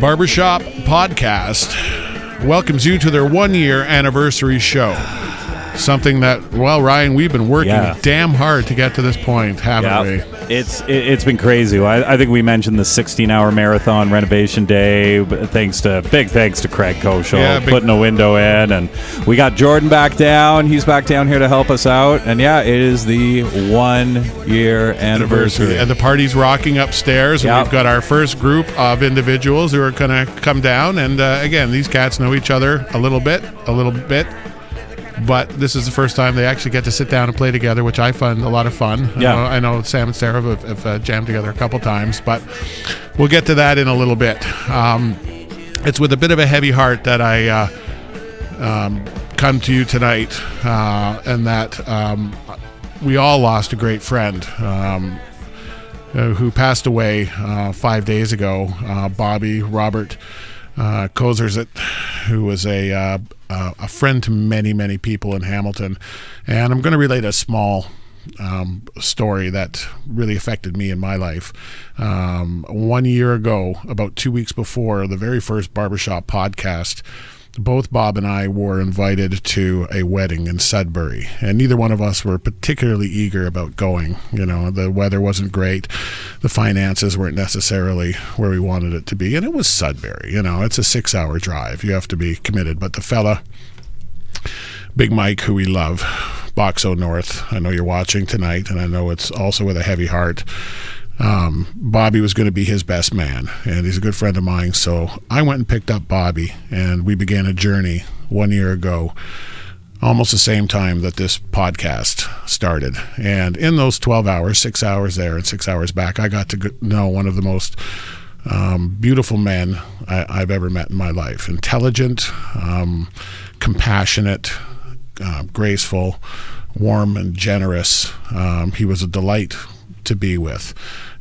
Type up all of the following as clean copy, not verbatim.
Barber Shop Podcast welcomes you to their 1-year anniversary show. Something that, well, Ryan, we've been working damn hard to get to this point, haven't we? It's been crazy. I think we mentioned the 16-hour marathon renovation day. Big thanks to Craig Kosul putting a window in, and we got Jordan back down. He's back down here to help us out, and it is the 1-year anniversary. And the party's rocking upstairs, and we've got our first group of individuals who are going to come down. And again, these cats know each other a little bit. But this is the first time they actually get to sit down and play together, which I find a lot of fun. I know Sam and Sarah have jammed together a couple times, but we'll get to that in a little bit. It's with a bit of a heavy heart that I come to you tonight, and that we all lost a great friend who passed away 5 days ago. Bobby Robert Kosul, who was a friend to many, many people in Hamilton. And I'm going to relate a small story that really affected me in my life. 1 year ago, about 2 weeks before the very first Barbershop podcast, both Bob and I were invited to a wedding in Sudbury, and neither one of us were particularly eager about going. The weather wasn't great, the finances weren't necessarily where we wanted it to be, and it was Sudbury. It's a 6-hour drive. You have to be committed. But the fella, Big Mike, who we love, Boxo North, I know you're watching tonight, and I know it's also with a heavy heart. Bobby was going to be his best man, and he's a good friend of mine, so I went and picked up Bobby, and we began a journey 1 year ago, almost the same time that this podcast started. And in those 12 hours, 6 hours there and 6 hours back, I got to know one of the most beautiful men I've ever met in my life. Intelligent, compassionate, graceful, warm and generous. He was a delight to be with,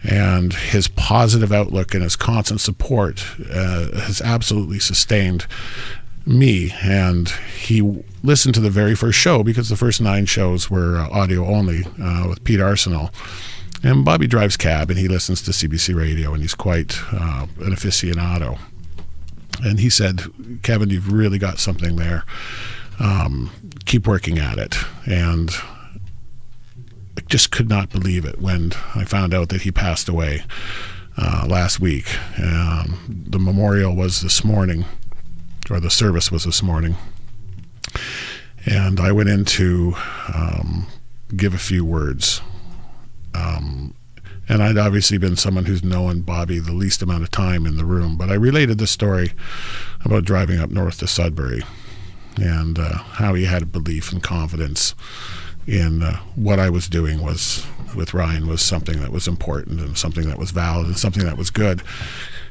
and his positive outlook and his constant support has absolutely sustained me. And he listened to the very first show, because the first 9 shows were audio only, with Pete Arsenal. And Bobby drives cab, and he listens to CBC radio, and he's quite an aficionado. And he said, "Kevin, you've really got something there. Keep working at it." And I just could not believe it when I found out that he passed away last week. The memorial was this morning, or the service was this morning. And I went in to give a few words. And I'd obviously been someone who's known Bobby the least amount of time in the room, but I related the story about driving up north to Sudbury, and how he had a belief and confidence in what I was doing with Ryan was something that was important, and something that was valid, and something that was good.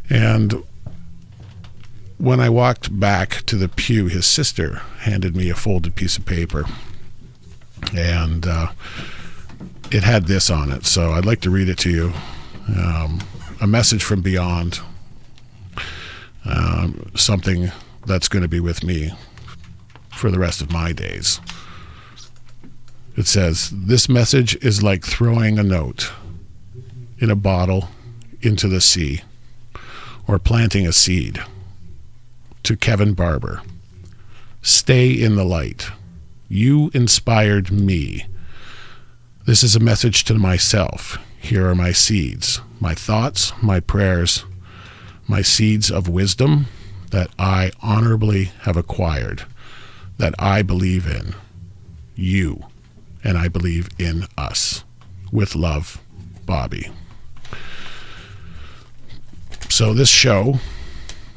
And when I walked back to the pew, his sister handed me a folded piece of paper, and it had this on it, so I'd like to read it to you. A message from beyond, something that's going to be with me for the rest of my days. It says, "This message is like throwing a note in a bottle into the sea, or planting a seed. To Kevin Barber, stay in the light. You inspired me. This is a message to myself. Here are my seeds, my thoughts, my prayers, my seeds of wisdom that I honorably have acquired, that I believe in you, and I believe in us. With love, Bobby." So this show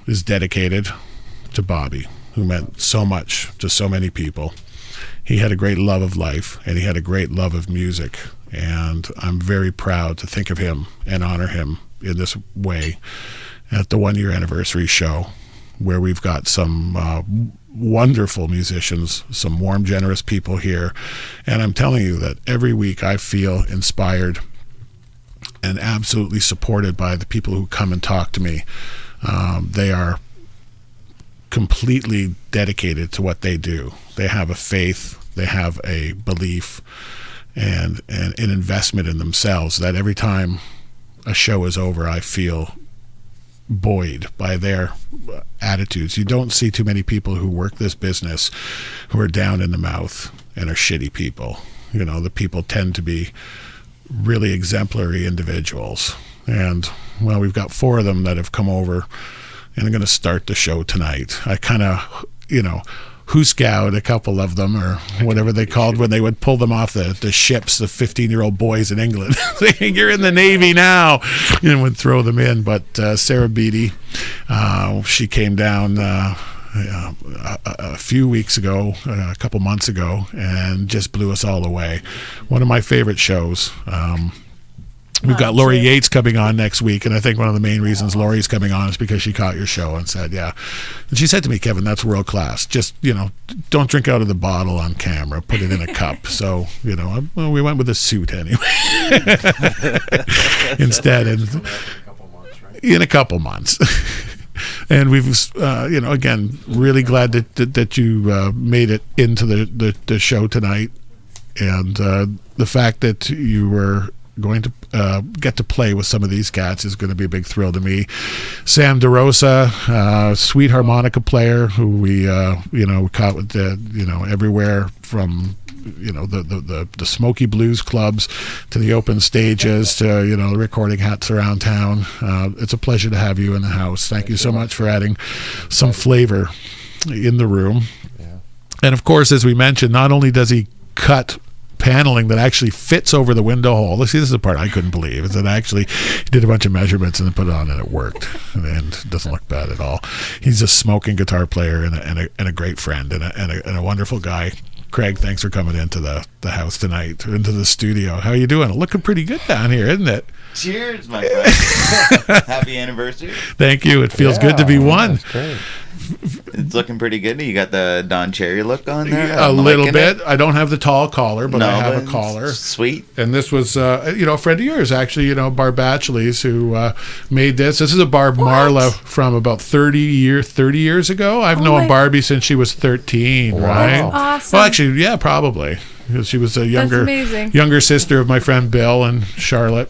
is dedicated to Bobby, who meant so much to so many people. He had a great love of life, and he had a great love of music, and I'm very proud to think of him and honor him in this way at the 1-year anniversary show, where we've got some wonderful musicians, some warm, generous people here. And I'm telling you that every week I feel inspired and absolutely supported by the people who come and talk to me. They are completely dedicated to what they do. They have a faith, they have a belief, and an investment in themselves that every time a show is over, I feel buoyed by their attitudes. You don't see too many people who work this business who are down in the mouth and are shitty people. You know, the people tend to be really exemplary individuals. And, well, we've got 4 of them that have come over and are going to start the show tonight. I kind of, you know, hooskout a couple of them, or whatever they called when they would pull them off the ships, the 15-year-old boys in England. You're in the Navy now, and would throw them in. But Sarah Beatty, she came down a few weeks ago, a couple months ago, and just blew us all away. One of my favorite shows. We've got Lori Yates coming on next week, and I think one of the main reasons Lori's coming on is because she caught your show and said, yeah. And she said to me, Kevin, that's world class. Just, you know, don't drink out of the bottle on camera. Put it in a cup. So, you know, we went with a suit anyway. Instead. In a couple months. And we've, you know, again, really glad that you made it into the show tonight. And the fact that you were going to get to play with some of these cats is going to be a big thrill to me. Sam DeRosa, sweet harmonica player who we you know, caught with the, you know, everywhere from, you know, the Smoky Blues clubs to the open stages to, you know, the recording hats around town. It's a pleasure to have you in the house. Thank you so much for adding some flavor in the room. Yeah. And of course, as we mentioned, not only does he cut paneling that actually fits over the window hole. See, this is the part I couldn't believe, is that actually he did a bunch of measurements and then put it on and it worked, and it doesn't look bad at all. He's a smoking guitar player and a great friend and a wonderful guy. Craig, thanks for coming into the house tonight, into the studio. How are you doing? Looking pretty good down here, isn't it? Cheers, my friend. Happy anniversary. Thank you. It feels good to be one. That's great. It's looking pretty good. You got the Don Cherry look on there? A little bit. I don't have the tall collar, but I have a collar. Sweet. And this was, you know, a friend of yours, actually, you know, Barb Batchley's, who made this. This is a Barb Marla from about 30 years ago. I've known Barbie since she was 13, right? That's awesome. Well, actually, yeah, probably. Because she was a younger sister of my friend Bill and Charlotte.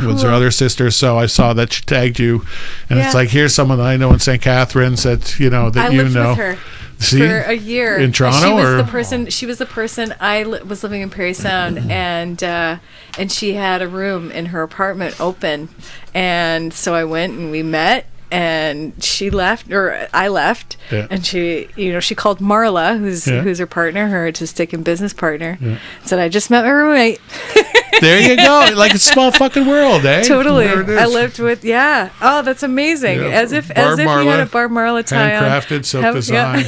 Was her other sister, so I saw that she tagged you, and it's like, here's someone that I know in St. Catharines that, you know, that I you lived know. with her for a year in Toronto. She was the person. I was living in Prairie Sound, and she had a room in her apartment open, and so I went and we met. And she left, or I left, and she, you know, she called Marla, who's her partner, her artistic and business partner, said, I just met my roommate. There you go. Like a small fucking world, eh? Totally. I lived with, Oh, that's amazing. Yeah. As if you had a Barb Marla tie-on. Handcrafted, silk design.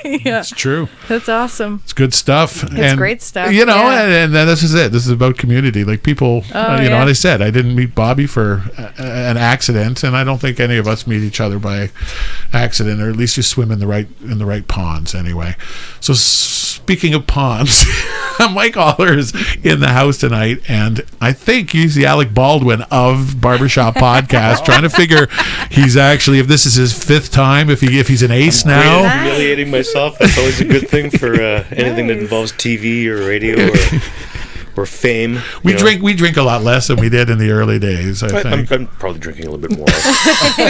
Yeah. It's true. That's awesome. It's good stuff. It's great stuff. You know, and then this is it. This is about community. Like people, you know, and I said, I didn't meet Bobby for an accident, and I don't think any of us meet each other by accident, or at least you swim in the right ponds anyway. So speaking of ponds, Mike Holler is in the house tonight, and I think he's the Alec Baldwin of Barbershop Podcast, trying to figure he's actually, if this is his 5th time, if he's an ace now. I'm humiliating myself. That's always a good thing for anything that involves TV or radio or fame. We drink a lot less than we did in the early days. I think. I'm probably drinking a little bit more.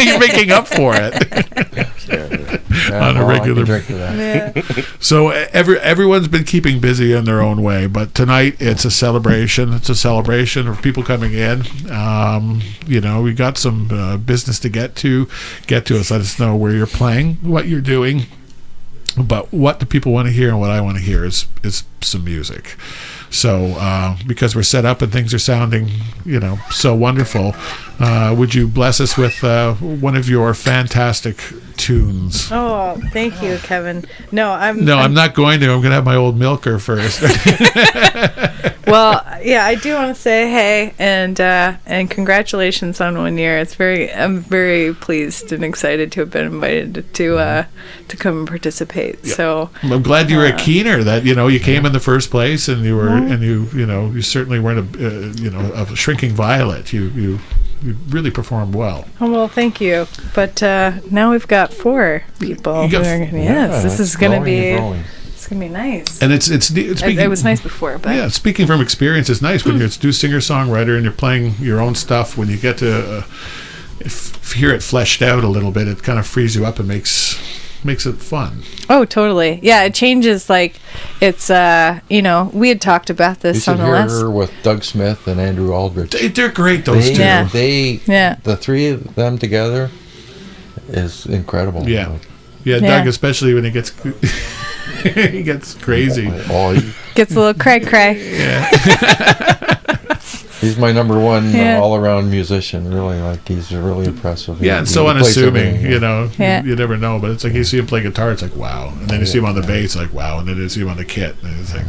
You're making up for it. On a regular basis. So everyone's been keeping busy in their own way, but tonight it's a celebration. It's a celebration of people coming in. You know, we got some business to get to. Get to us. Let us know where you're playing, what you're doing. But what do people want to hear, and what I want to hear is some music. So because we're set up and things are sounding, you know, so wonderful, would you bless us with one of your fantastic tunes? Oh, thank you, Kevin. I'm not going to. I'm going to have my old milker first. Well, yeah, I do want to say hey and congratulations on 1 year. I'm very pleased and excited to have been invited to come and participate. Yeah. So I'm glad you were a keener, that, you know, you came in the first place, and you were and you certainly weren't a shrinking violet. You really performed well. Oh, well, thank you. But now we've got 4 people. This is going to be. It's gonna be nice. And it was nice before, but yeah. Speaking from experience, it's nice when you're a singer-songwriter and you're playing your own stuff. When you get to if you hear it fleshed out a little bit, it kind of frees you up and makes it fun. Oh, totally. Yeah, it changes. Like, it's we had talked about this on the last. You should hear her with Doug Smith and Andrew Aldrich. They're great. Those two. Yeah. The three of them together is incredible. Yeah. Doug, especially when he gets he gets crazy. Gets a little cray. Yeah. He's my number one all-around musician. Really, like, he's really impressive. Yeah, and so unassuming. You never know. But it's like you see him play guitar, it's like wow, and then you see him on the bass, like wow, and then you see him on the kit, and it's like,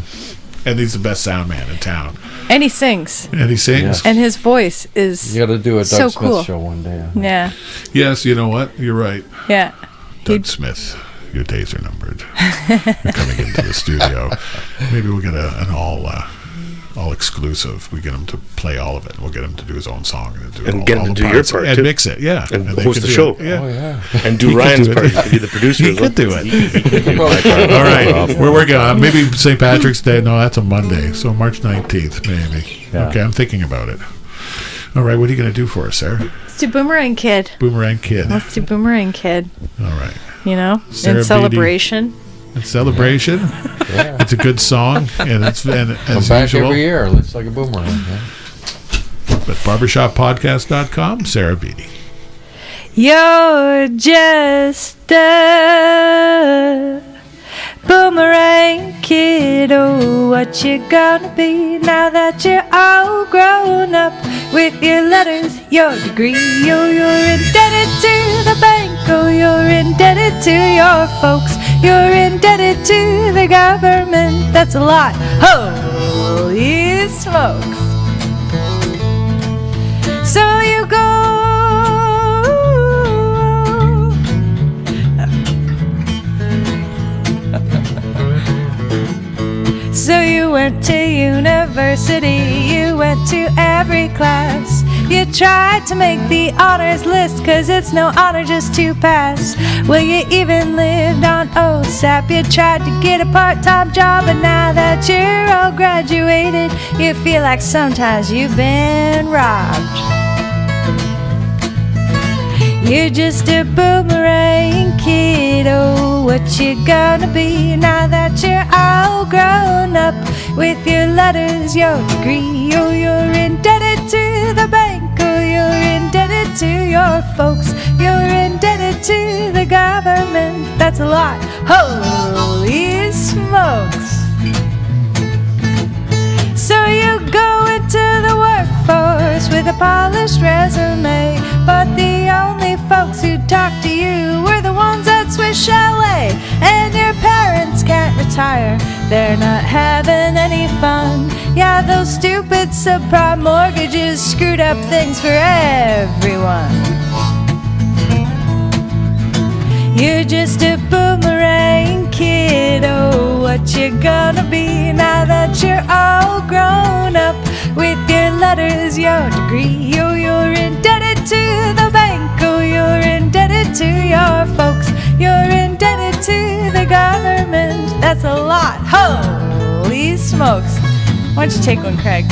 and he's the best sound man in town. And he sings. And his voice is. You got to do a Doug so Smith cool. show one day. Yeah. Yes, you know what? You're right. Yeah. Doug Smith, your days are numbered. You're coming into the studio. Maybe we'll get an all exclusive. We get him to play all of it. We'll get him to do his own song and get him to do your part and too. Mix it. Yeah, and host the show. Yeah. Oh yeah, and do Ryan's part. You could be the producer. He could do it. All right, we're working on maybe St. Patrick's Day. No, that's a Monday, so March 19th maybe. Yeah. Okay, I'm thinking about it. All right, what are you going to do for us, Sarah? Let's do Boomerang Kid. Boomerang Kid. Let's do Boomerang Kid. All right. Sarah in celebration. Beatty. In celebration. Yeah. It's a good song, and as back usual, every year. Looks like a boomerang. Yeah. But barbershoppodcast.com, Sarah Beatty. You're just a boomerang kid. Oh, what you gonna be now that you're all grown up? With your letters, your degree, oh, you're indebted to the bank. Oh, you're indebted to your folks. You're indebted to the government. That's a lot. Holy smokes. So you go. So you went to university, you went to every class. You tried to make the honors list, 'cause it's no honor just to pass. Well, you even lived on OSAP. You tried to get a part-time job, and now that you're all graduated, you feel like sometimes you've been robbed. You're just a boomerang kid. Oh, what you gonna be now that you're all grown up? With your letters, your degree, oh, you're indebted to the bank. Oh, you're indebted to your folks. You're indebted to the government. That's a lot. Holy smokes. So you go into the workforce with a polished resume, but the only folks who talk to you were the ones at Swiss Chalet. And your parents can't retire, they're not having any fun. Yeah, those stupid subprime mortgages screwed up things for everyone. You're just a boomerang kid. Oh, what you gonna be now that you're all grown up? With your letters, your degree, oh, you're indebted to the bank. Oh, you're indebted to your folks. You're indebted to the government. That's a lot. Holy smokes. Why don't you take one, Craig?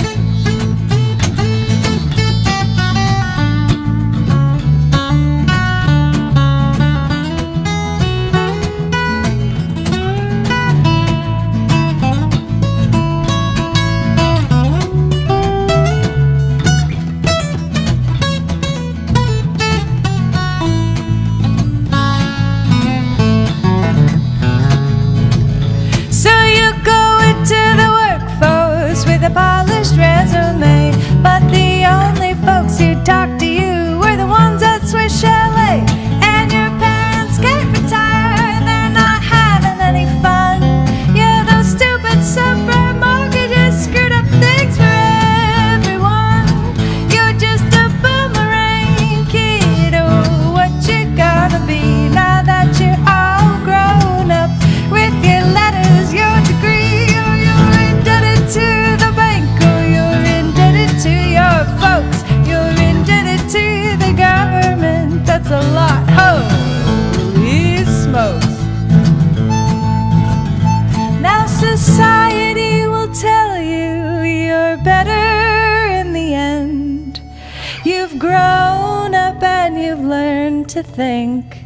to think,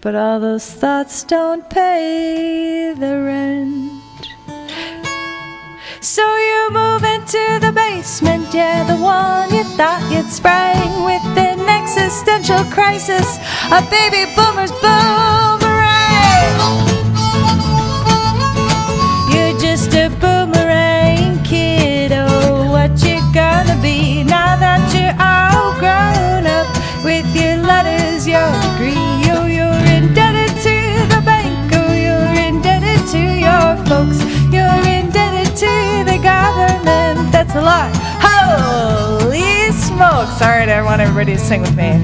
but all those thoughts don't pay the rent. So you move into the basement, yeah, the one you thought you'd sprang with an existential crisis, a baby boomer's boomerang. You're just a boomerang kid, oh, what you gonna be now that you're all grown up with your letters, your degree, oh, you're indebted to the bank, oh, you're indebted to your folks, you're indebted to the government. That's a lot. Holy smokes. All right, I want everybody to sing with me.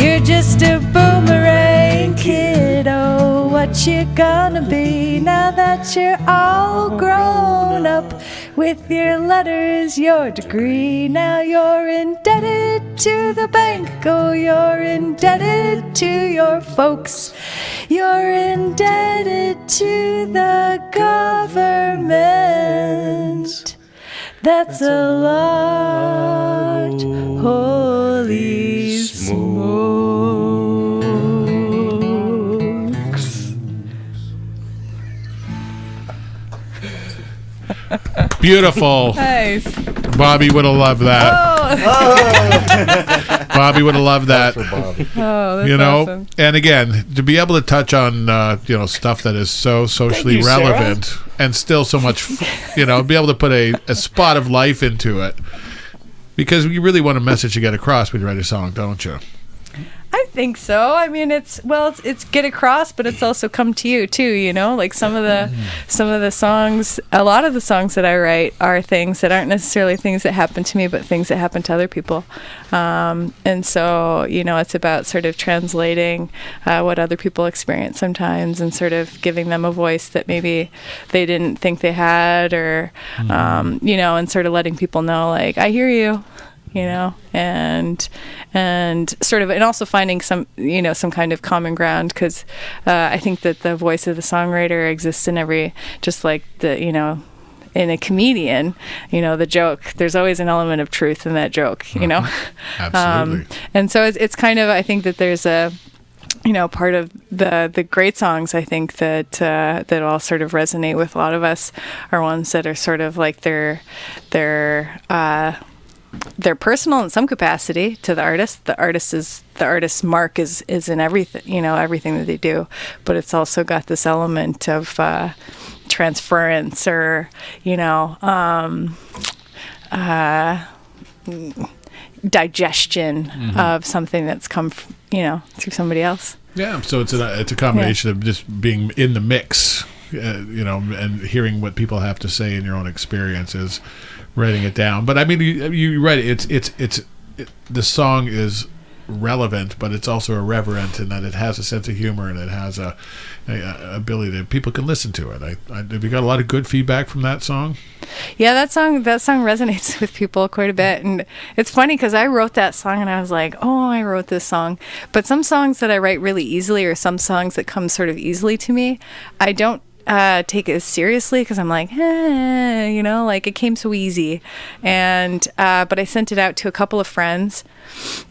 You're just a boomerang kid, oh, what you gonna be now that you're all grown up with your letters, your degree. Now you're indebted to the bank, oh, you're indebted to your folks, you're indebted to the government. That's a lot. Holy smokes. Beautiful. Nice. Bobby would have loved that. Oh, Bobby would have loved that. For Bobby. oh that's You know, awesome. and again, to be able to touch on stuff that is so socially Thank you, Sarah. relevant and still so much, be able to put a spot of life into it, because you really want a message to get across when you write a song, don't you? I think so. I mean, it's get across, but it's also come to you too. Like some of the songs, a lot of the songs that I write are things that aren't necessarily things that happen to me, but things that happen to other people. And so, it's about sort of translating what other people experience sometimes, and sort of giving them a voice that maybe they didn't think they had, or and sort of letting people know, like, I hear you. And sort of, and also finding some kind of common ground, because I think that the voice of the songwriter exists in every, just like in a comedian, the joke, there's always an element of truth in that joke, Absolutely. And so it's kind of, I think that there's a, part of the great songs, I think that all sort of resonate with a lot of us, are ones that are sort of like they're personal in some capacity to the artist. The artist's mark is in everything, everything that they do. But it's also got this element of transference, or digestion of something that's come, through somebody else. Yeah. So it's a combination of just being in the mix, and hearing what people have to say in your own experiences. Writing it down, but I mean, you write it. The song is relevant, but it's also irreverent in that it has a sense of humor, and it has a ability that people can listen to it. Have you got a lot of good feedback from that song? Yeah, that song resonates with people quite a bit, and it's funny because I wrote that song and I was like, oh, I wrote this song. But some songs that I write really easily, or some songs that come sort of easily to me, I don't take it as seriously, because I'm like, like it came so easy. And but I sent it out to a couple of friends,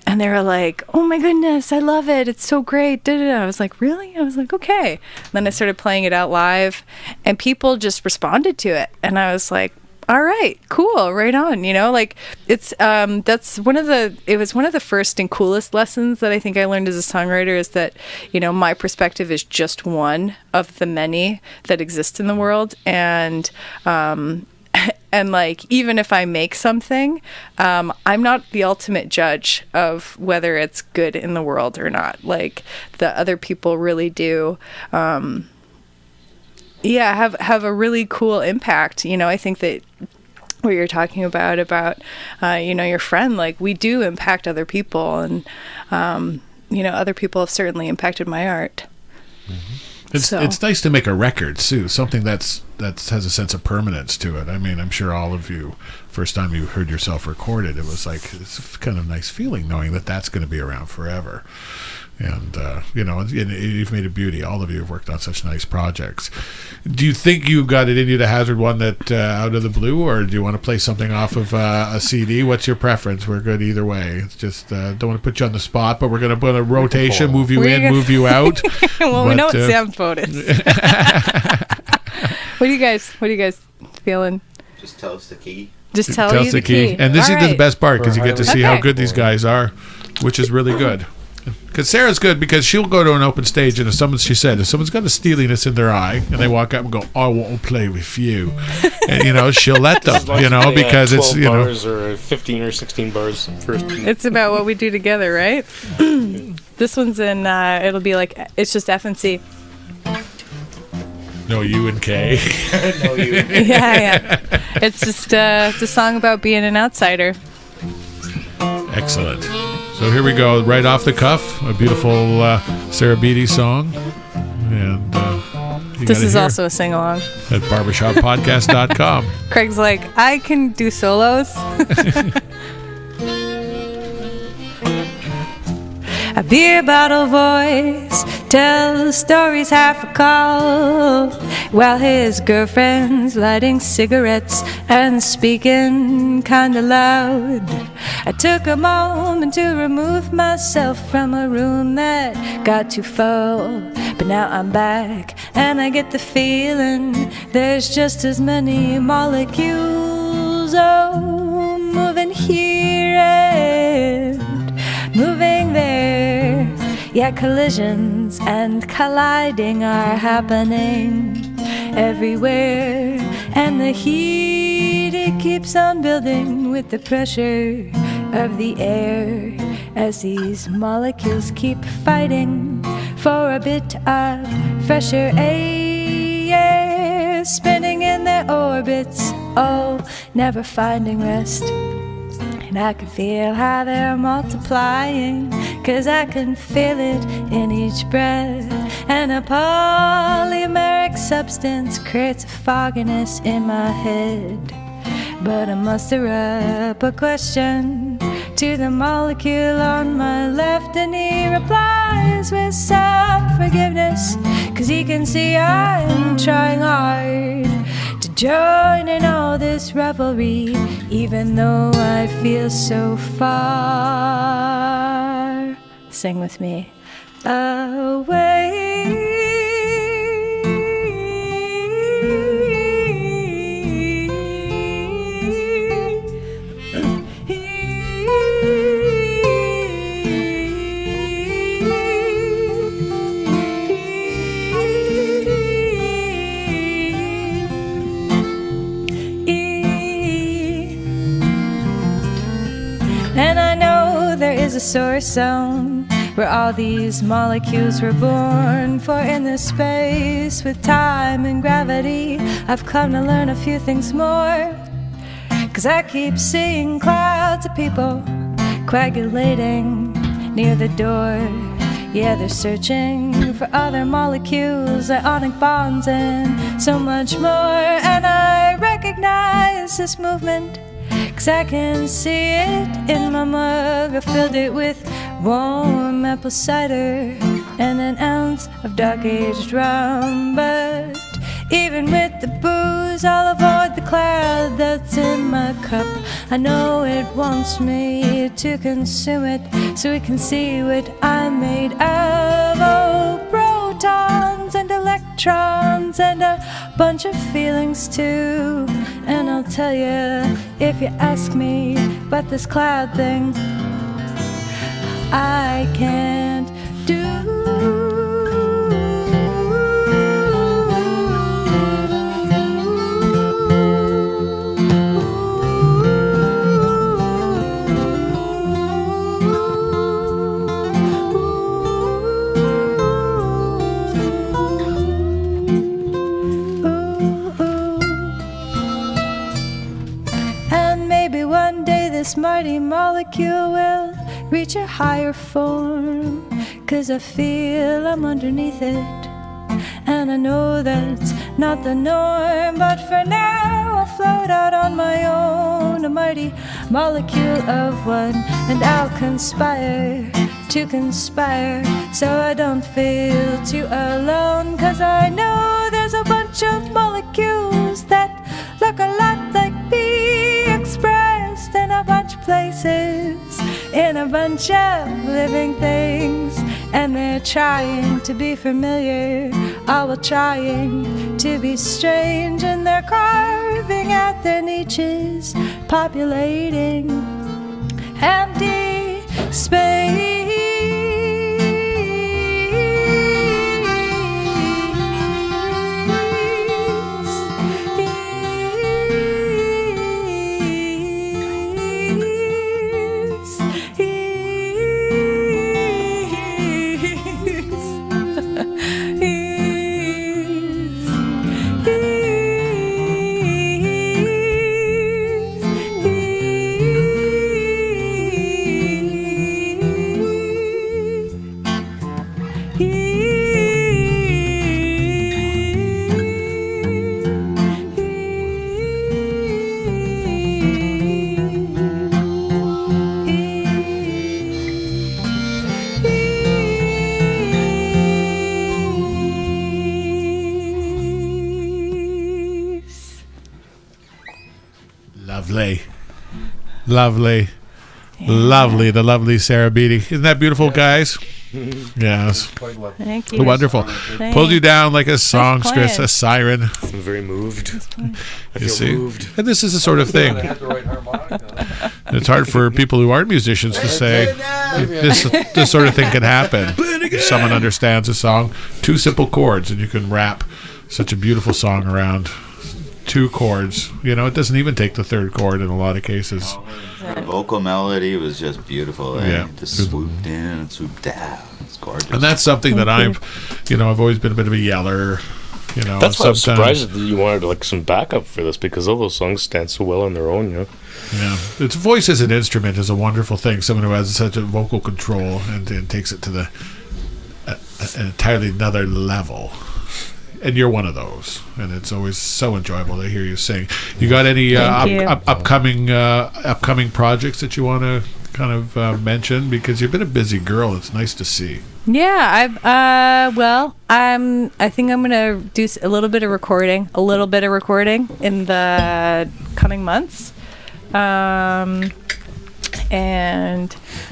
and they were like, oh my goodness, I love it, it's so great. I was like, really? I was like, okay. And then I started playing it out live, and people just responded to it, and I was like, all right, cool, right on. Like it's it was one of the first and coolest lessons that I think I learned as a songwriter, is that my perspective is just one of the many that exist in the world, and like, even if I make something, I'm not the ultimate judge of whether it's good in the world or not. Like, the other people really do have a really cool impact. I think that what you're talking about your friend, like, we do impact other people, and other people have certainly impacted my art. It's nice to make a record too, something that has a sense of permanence to it. I mean, I'm sure all of you, first time you heard yourself recorded, it was like, it's kind of nice feeling knowing that that's going to be around forever. And, you've made a beauty. All of you have worked on such nice projects. Do you think you got it in you to hazard one that out of the blue, or do you want to play something off of a CD? What's your preference? We're good either way. It's just don't want to put you on the spot, but we're going to put a rotation, move you in, move you out. Well, we know what Sam's vote is. What are you guys feeling? Just tell us the key. Just tell you the key. And this All is right. the best part, because you get to see how Okay. good these guys are, which is really good. Because Sarah's good, because she'll go to an open stage, and if someone's got a steeliness in their eye, and they walk up and go, "I want to play with you," and she'll let them, because it's 12 bars or 15 or 16 bars first. It's about what we do together, right? This one's in. It'll be like it's just F and C. No U and K. No, you. Yeah. It's just it's a song about being an outsider. Excellent. So here we go, right off the cuff, a beautiful Sarah Beatty song. And This is also a sing-along. at barbershoppodcast.com. Craig's like, I can do solos. A beer bottle voice tells stories half a call, while his girlfriend's lighting cigarettes and speaking kinda loud. I took a moment to remove myself from a room that got too full, but now I'm back and I get the feeling there's just as many molecules, moving here and moving there. Yeah, collisions and colliding are happening everywhere, and the heat, it keeps on building with the pressure of the air, as these molecules keep fighting for a bit of fresher air, spinning in their orbits, never finding rest. And I can feel how they're multiplying, 'cause I can feel it in each breath. And a polymeric substance creates a fogginess in my head. But I muster up a question to the molecule on my left, and he replies with some forgiveness, 'cause he can see I'm trying hard to join in all this revelry, even though I feel so far. Sing with me. Away. And I know there is a source zone where all these molecules were born, for in this space with time and gravity I've come to learn a few things more. 'Cause I keep seeing clouds of people coagulating near the door. Yeah, they're searching for other molecules, ionic bonds, and so much more. And I recognize this movement, 'cause I can see it in my mug. I filled it with warm apple cider and an ounce of dark-aged rum. But even with the booze, I'll avoid the cloud that's in my cup. I know it wants me to consume it, so it can see what I'm made of. Oh, protons and electrons and a bunch of feelings too. And I'll tell you, if you ask me about this cloud thing, I can't do. This mighty molecule will reach a higher form, 'cause I feel I'm underneath it, and I know that's not the norm. But for now I'll float out on my own, a mighty molecule of one, and I'll conspire to conspire, so I don't feel too alone, 'cause I know there's a bunch of molecules that look a lot like me, expressed in a bunch of places, in a bunch of living things, and they're trying to be familiar, all while trying to be strange, and they're carving out their niches, populating empty space. Lovely. Yeah. Lovely. The lovely Sarah Beatty. Isn't that beautiful, guys? Yes. Thank you. Wonderful. Thanks. Pulls you down like a songstress, a siren. I'm very moved. I You feel see? moved. And this is the sort of thing. It's hard for people who aren't musicians to say this sort of thing can happen. If someone understands a song, 2 simple chords, and you can wrap such a beautiful song around 2 chords. You know, it doesn't even take the 3rd chord in a lot of cases. Her vocal melody was just beautiful. Yeah. Just swooped in and swooped down. It's gorgeous. And that's something that I've always been a bit of a yeller. You know, That's why I was sometimes- surprised that you wanted like some backup for this, because all those songs stand so well on their own, you know. Yeah, its voice as an instrument is a wonderful thing. Someone who has such a vocal control and takes it to the an entirely another level. And you're one of those, and it's always so enjoyable to hear you sing. You got any upcoming projects that you want to kind of mention? Because you've been a busy girl. It's nice to see. Yeah, I think I'm gonna do a little bit of recording in the coming months, and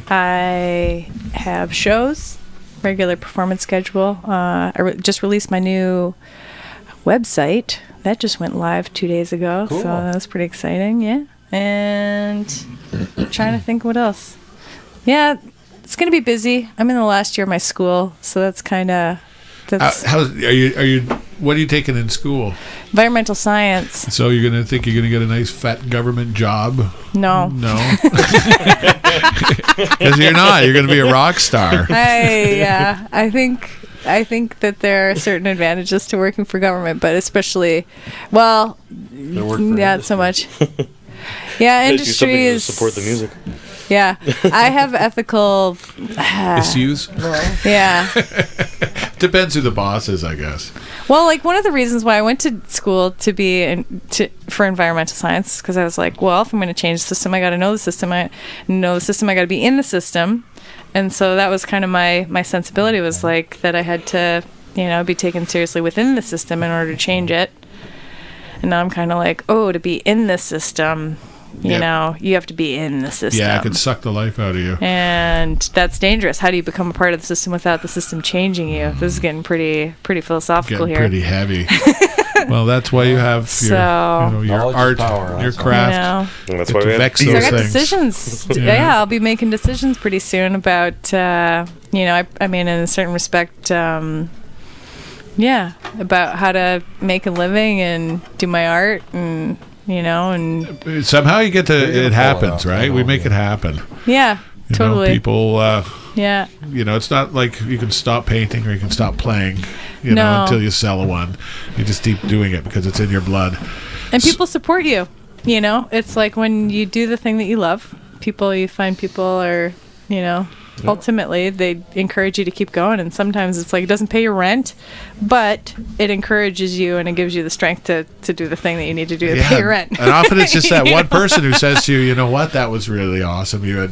I have shows, regular performance schedule. I just released my new website that just went live 2 days ago, so that was pretty exciting. Yeah, and I'm trying to think what else. Yeah. It's gonna be busy. I'm in the last year of my school, so that's kind of. How are you? What are you taking in school? Environmental science. So you're gonna think you're gonna get a nice fat government job? No. Because you're not. You're gonna be a rock star. I think that there are certain advantages to working for government, but especially, not so much. Yeah, industry is to support the music. Yeah, I have ethical issues. Yeah, depends who the boss is, I guess. Well, like one of the reasons why I went to school for environmental science, because I was like, well, if I'm going to change the system, I got to know the system. I got to be in the system, and so that was kind of my sensibility, was like that I had to, be taken seriously within the system in order to change it. And now I'm kind of like, to be in the system. You have to be in the system. Yeah, it could suck the life out of you. And that's dangerous. How do you become a part of the system without the system changing you? This is getting pretty philosophical here. Pretty heavy. Well, that's why you have your art, your craft. That's why we vex have those I got things. decisions. Yeah, I'll be making decisions pretty soon about, I mean, in a certain respect, about how to make a living and do my art and... and somehow you get to it happens, right? We make it happen. Yeah, totally. People yeah, it's not like you can stop painting or you can stop playing until you sell one. You just keep doing it because it's in your blood, and people support you. It's like when you do the thing that you love, you find people are ultimately they encourage you to keep going, and sometimes it's like it doesn't pay your rent, but it encourages you and it gives you the strength to do the thing that you need to do to pay your rent. And often it's just that one person who says to you, you know what, that was really awesome. You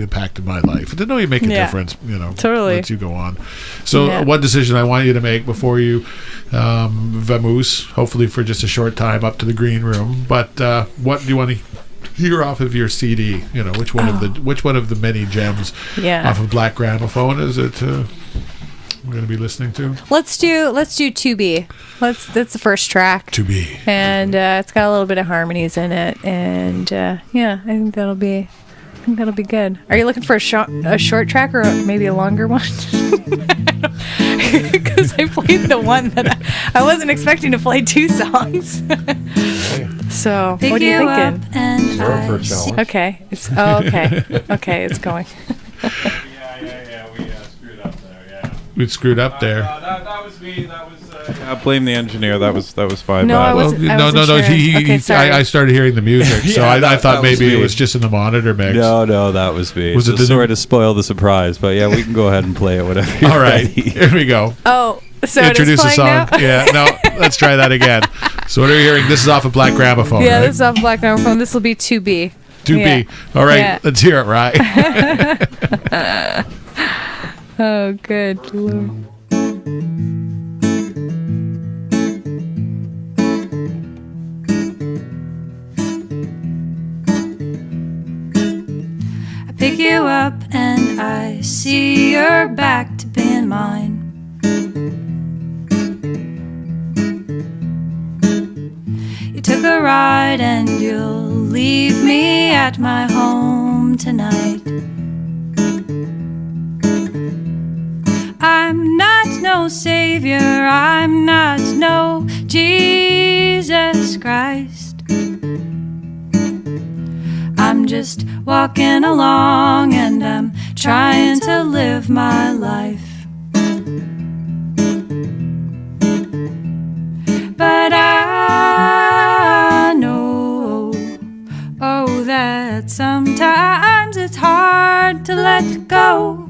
impacted my life. I didn't know you make a difference, totally. Let you go on. So one decision I want you to make before you vamoose, hopefully for just a short time up to the green room, but what do you want to hear off of your CD? Which one of the many gems off of Black Gramophone is it we're going to be listening to? Let's do 2B. That's the first track. 2B. And it's got a little bit of harmonies in it, and I think that'll be good. Are you looking for a short track or maybe a longer one? Because I played the one that I wasn't expecting to play 2 songs. So, what are you thinking? Okay. Okay, it's going. We screwed up there. That was me. That was. Blame the engineer. That was fine. No, I wasn't. Sure. I started hearing the music, so I thought maybe it was just in the monitor mix. No, that was me. Was it the sort of spoil the surprise? But yeah, we can go ahead and play it. Whatever. All right, here we go. Oh, so introduce it is the song. now? Yeah, no, let's try that again. So what are you hearing? This is off of Black Gramophone. Yeah, right? this is off Black Gramophone. This will be 2B. 2B. Yeah. All right, let's hear it, right? Oh, good Lord. Pick you up and I see you're back to being mine. You took a ride and you'll leave me at my home tonight. I'm not no savior, I'm not no Jesus Christ. I'm just walking along and I'm trying to live my life. But I know, that sometimes it's hard to let go.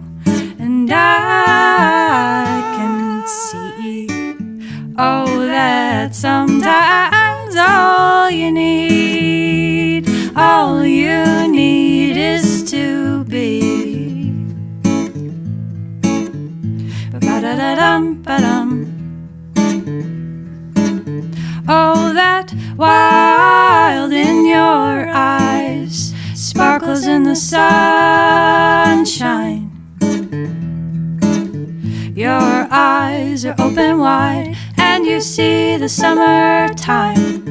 And I can see, that sometimes all you need is to be. Ba-da-da-dum-ba-dum. Oh, that wild in your eyes sparkles in the sunshine. Your eyes are open wide and you see the summertime.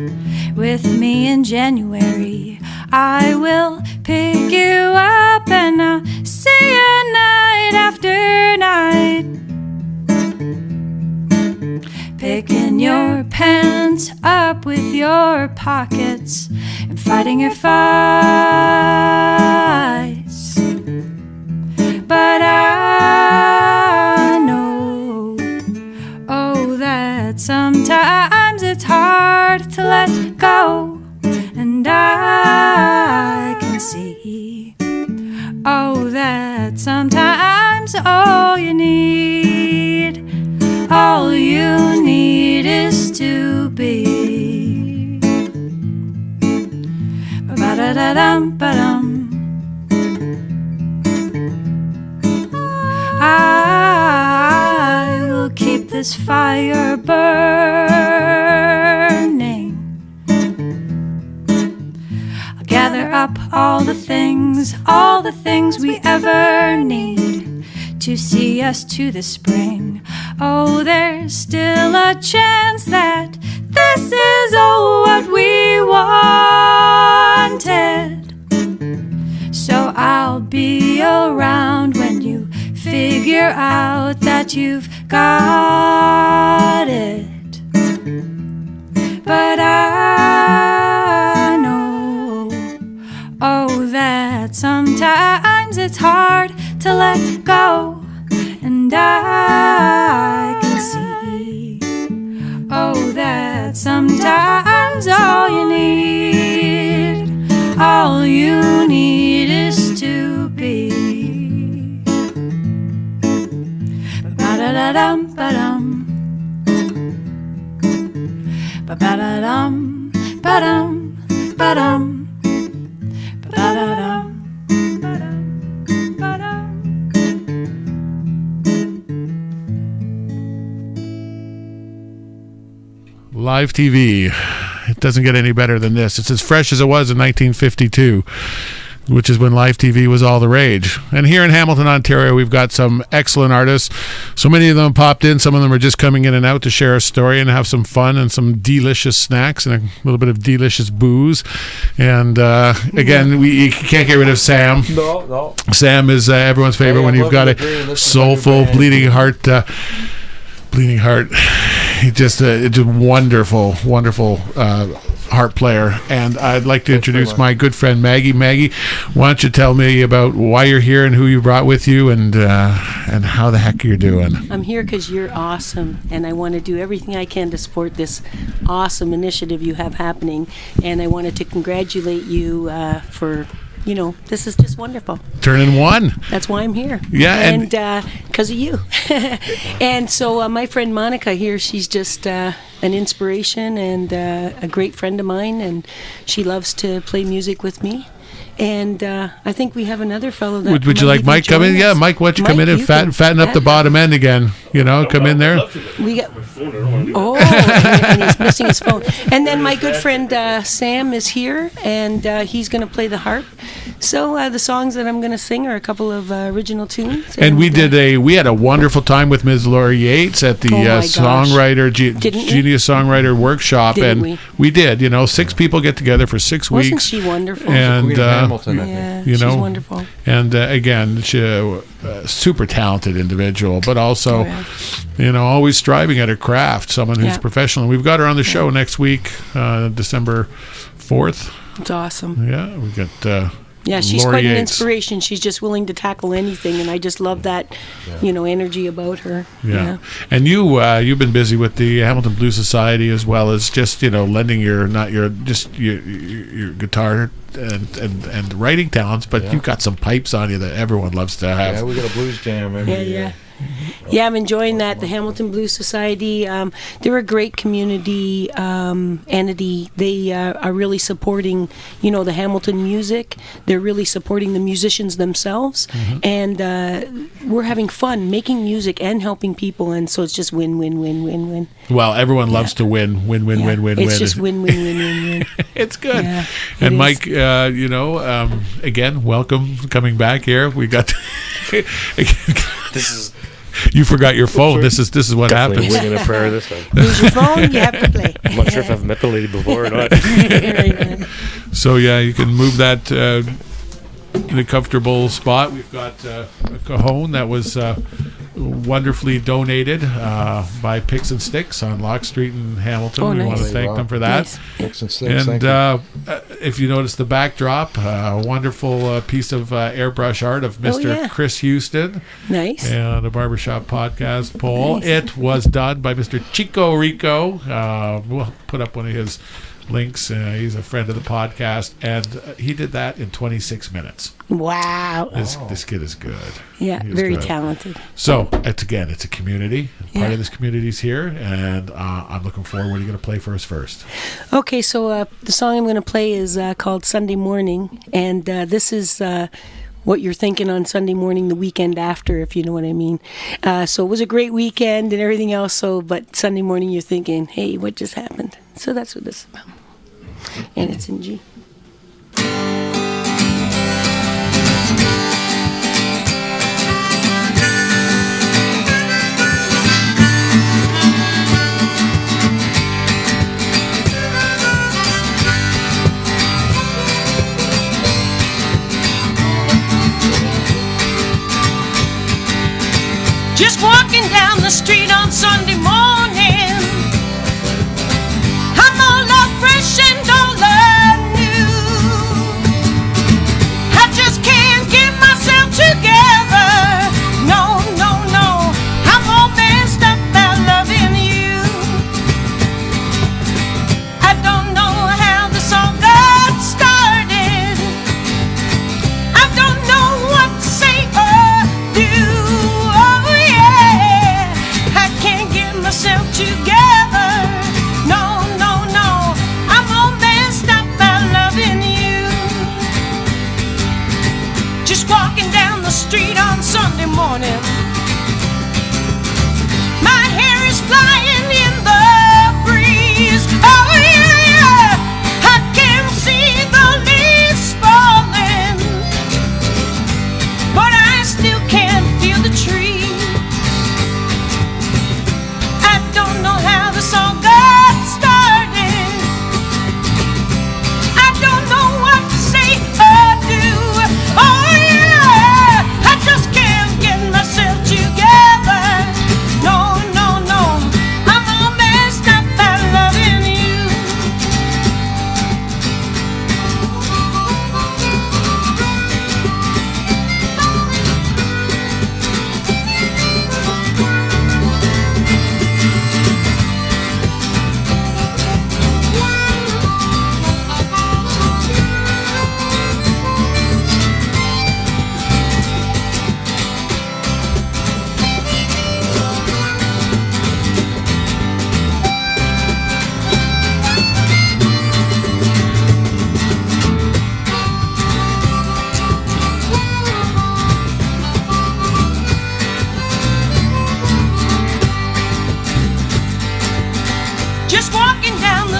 With me in January, I will pick you up and I'll see you night after night. Picking your pants up with your pockets and fighting your fights. But I know, that sometimes it's hard to let go. And I can see, that sometimes all you need is to be. Ba-da-da-dum-ba-dum. I will keep this fire burning. I'll gather up all the things we ever need to see us to the spring. Oh, there's still a chance that this is what we wanted. So I'll be around when you figure out that you've got it. But I know, that sometimes it's hard to let go. And I can see, that sometimes all you need is to be. Ba-ba-da-dum, ba-dum. Ba-ba-da-dum, ba-dum, ba-dum. Ba-ba-da-dum, ba-dum, ba-dum. Live TV. It doesn't get any better than this. It's as fresh as it was in 1952, which is when live TV was all the rage. And here in Hamilton, Ontario, we've got some excellent artists. So many of them popped in. Some of them are just coming in and out to share a story and have some fun and some delicious snacks and a little bit of delicious booze. And again, you can't get rid of Sam. No. Sam is everyone's favorite when you've got a soulful, bleeding heart. He's just a wonderful harp player. And I'd like to introduce my good friend Maggie. Maggie, why don't you tell me about why you're here and who you brought with you and how the heck you're doing? I'm here because you're awesome, and I want to do everything I can to support this awesome initiative you have happening. And I wanted to congratulate you for, this is just wonderful. Turning one. That's why I'm here. Yeah. And because of you. And so my friend Monica here, she's just an inspiration and a great friend of mine, and she loves to play music with me. And I think we have another fellow that would you like Mike come in? Yeah, Mike, why don't you come in and fatten up the bottom end again? Come in there. We got. And he's missing his phone. And then my good friend Sam is here, and he's going to play the harp. So the songs that I'm going to sing are a couple of original tunes. And we had a wonderful time with Ms. Laura Yates at the Genius Songwriter Workshop. Didn't we did. 6 people get together for 6 weeks. Wasn't she wonderful? And Hamilton, I think. She's wonderful. And again, she's a super talented individual, but also, always striving at her craft. Someone who's professional. We've got her on the show next week, December 4th. It's awesome. Yeah, we got. She's Laura quite an Yates. inspiration. She's just willing to tackle anything, and I just love that, energy about her. Yeah. And you've been busy with the Hamilton Blues Society as well as just lending your guitar and writing talents, but you've got some pipes on you that everyone loves to have. Yeah, we got a blues jam every year. Yeah, I'm enjoying that. The Hamilton Blues Society, they're a great community entity. They are really supporting, the Hamilton music. They're really supporting the musicians themselves. And we're having fun making music and helping people. And so it's just win, win, win, win, win. Well, everyone loves to win, win, win, win, win, win. It's just win, win, win, win, win. It's good. Yeah, and Mike, again, welcome coming back here. We got This is you forgot your phone. This is what happens. definitely winging a prayer this time. Lose your phone, you have to play. I'm not sure if I've met the lady before or not. So you can move that in a comfortable spot. We've got a cajon that was wonderfully donated by Picks and Sticks on Locke Street in Hamilton. Oh, we nice. want to thank them for that. Nice. Picks and Sticks, thank And you. if you notice the backdrop, a wonderful piece of airbrush art of Mr. Chris Houston. Nice. And the Barber Shop Podcast poll. Nice. It was done by Mr. Chico Rico. We'll put up one of his links. He's a friend of the podcast, and he did that in 26 minutes. Wow. This kid is good. Yeah, He is very good. talented. So it's a community. Part Yeah. of this community is here, and I'm looking forward. What are you going to play for us first? Okay, so the song I'm going to play is called Sunday Morning, and this is what you're thinking on Sunday morning, the weekend after, if you know what I mean. So it was a great weekend and everything else, but Sunday morning you're thinking, hey, what just happened? So that's what this is about. And it's in G. Just walking down the street on Sunday morning, I'm all up fresh and all new. I just can't get myself together. No, no, no, I'm all messed up about loving you. I don't know how this all got started. I don't know what to say or do. I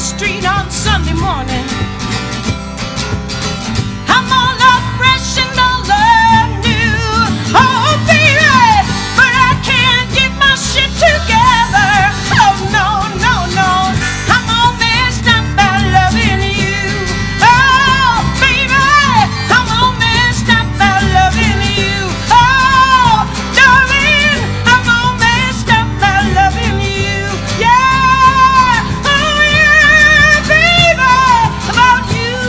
street on Sunday morning. I'm all up fresh and all up new. Oh, baby, but I can't get my shit together. Oh, no, no, no. I'm all messed up by loving you. Oh, baby, I'm all messed up by loving you. Oh, darling, I'm all messed up by loving you. Yeah, oh, yeah, baby, about you.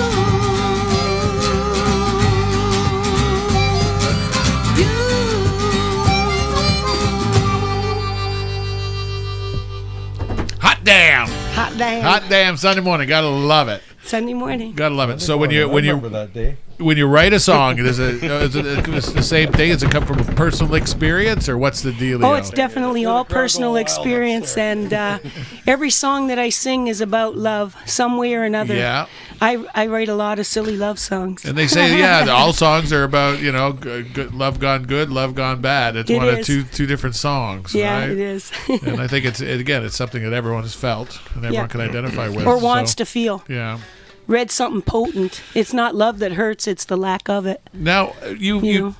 Hot damn. Hot damn. Hot damn Sunday morning. Gotta love it. Sunday morning. Gotta love it. So when remember that day. when you write a song, is it the same thing? Does it come from a personal experience, or what's the deal? Oh, it's definitely all personal experience, and every song that I sing is about love, some way or another. Yeah. I write a lot of silly love songs. And they say, yeah, all songs are about, good, love gone good, love gone bad. It's one of two different songs. Yeah, right? it is. And I think it's something that everyone has felt and everyone can identify with. Or wants to feel. Yeah. Read something potent. It's not love that hurts, it's the lack of it. Now, you've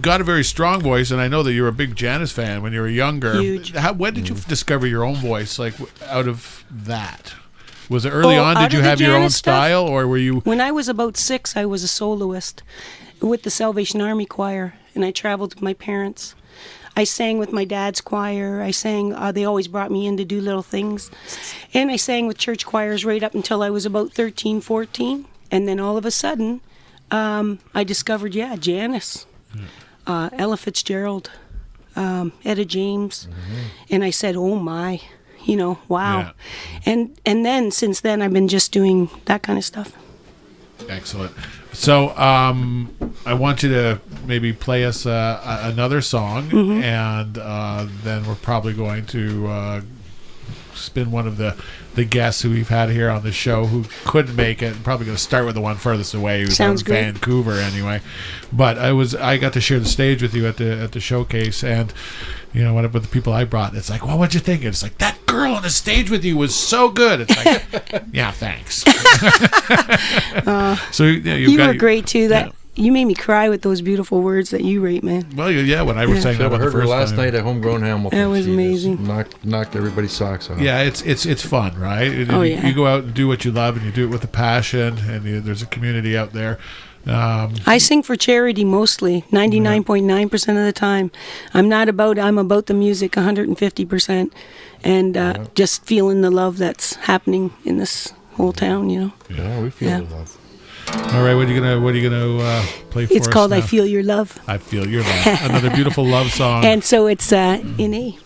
got a very strong voice, and I know that you're a big Janis fan when you were younger. Huge. When did you discover your own voice, like out of that? Was it early on? out Did you of the have your own Janis stuff? style, or were you? When I was about 6, I was a soloist with the Salvation Army Choir, and I traveled with my parents. I sang with my dad's choir. I sang, they always brought me in to do little things. And I sang with church choirs right up until I was about 13, 14. And then all of a sudden, I discovered, Janis, Ella Fitzgerald, Etta James. Mm-hmm. And I said, oh my. Wow. Yeah. And then since then I've been just doing that kind of stuff. Excellent. So I want you to maybe play us another song, and then we're probably going to spin one of the guests who we've had here on the show who couldn't make it. I'm probably going to start with the one furthest away, who's out in Vancouver anyway. But I got to share the stage with you at the showcase, and with the people I brought, it's like, well, what'd you think? It's like, that girl on the stage with you was so good. It's like, yeah, thanks. So you were great too. You made me cry with those beautiful words that you write, man. Well, yeah, when I was saying that I heard the her first last time. night at Homegrown Hamilton. That was amazing. Knocked everybody's socks off. Yeah, it's fun, right? You go out and do what you love, and you do it with a passion, and there's a community out there. I sing for charity mostly, 99.9% of the time. I'm about the music 150%, and just feeling the love that's happening in this whole town, Yeah, we feel the love. All right, what are you gonna play for us? It's called now? I Feel Your Love. I Feel Your Love. Another beautiful love song. And so it's in A.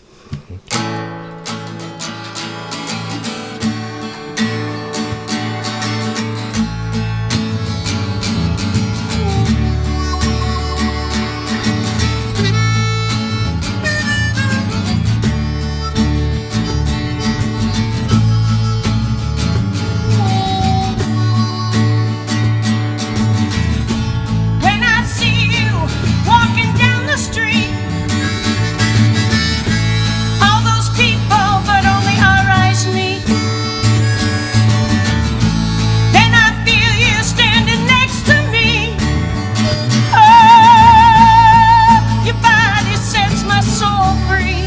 When I see you walking down the street, all those people, but only our eyes meet. Then I feel you standing next to me. Oh, your body sets my soul free.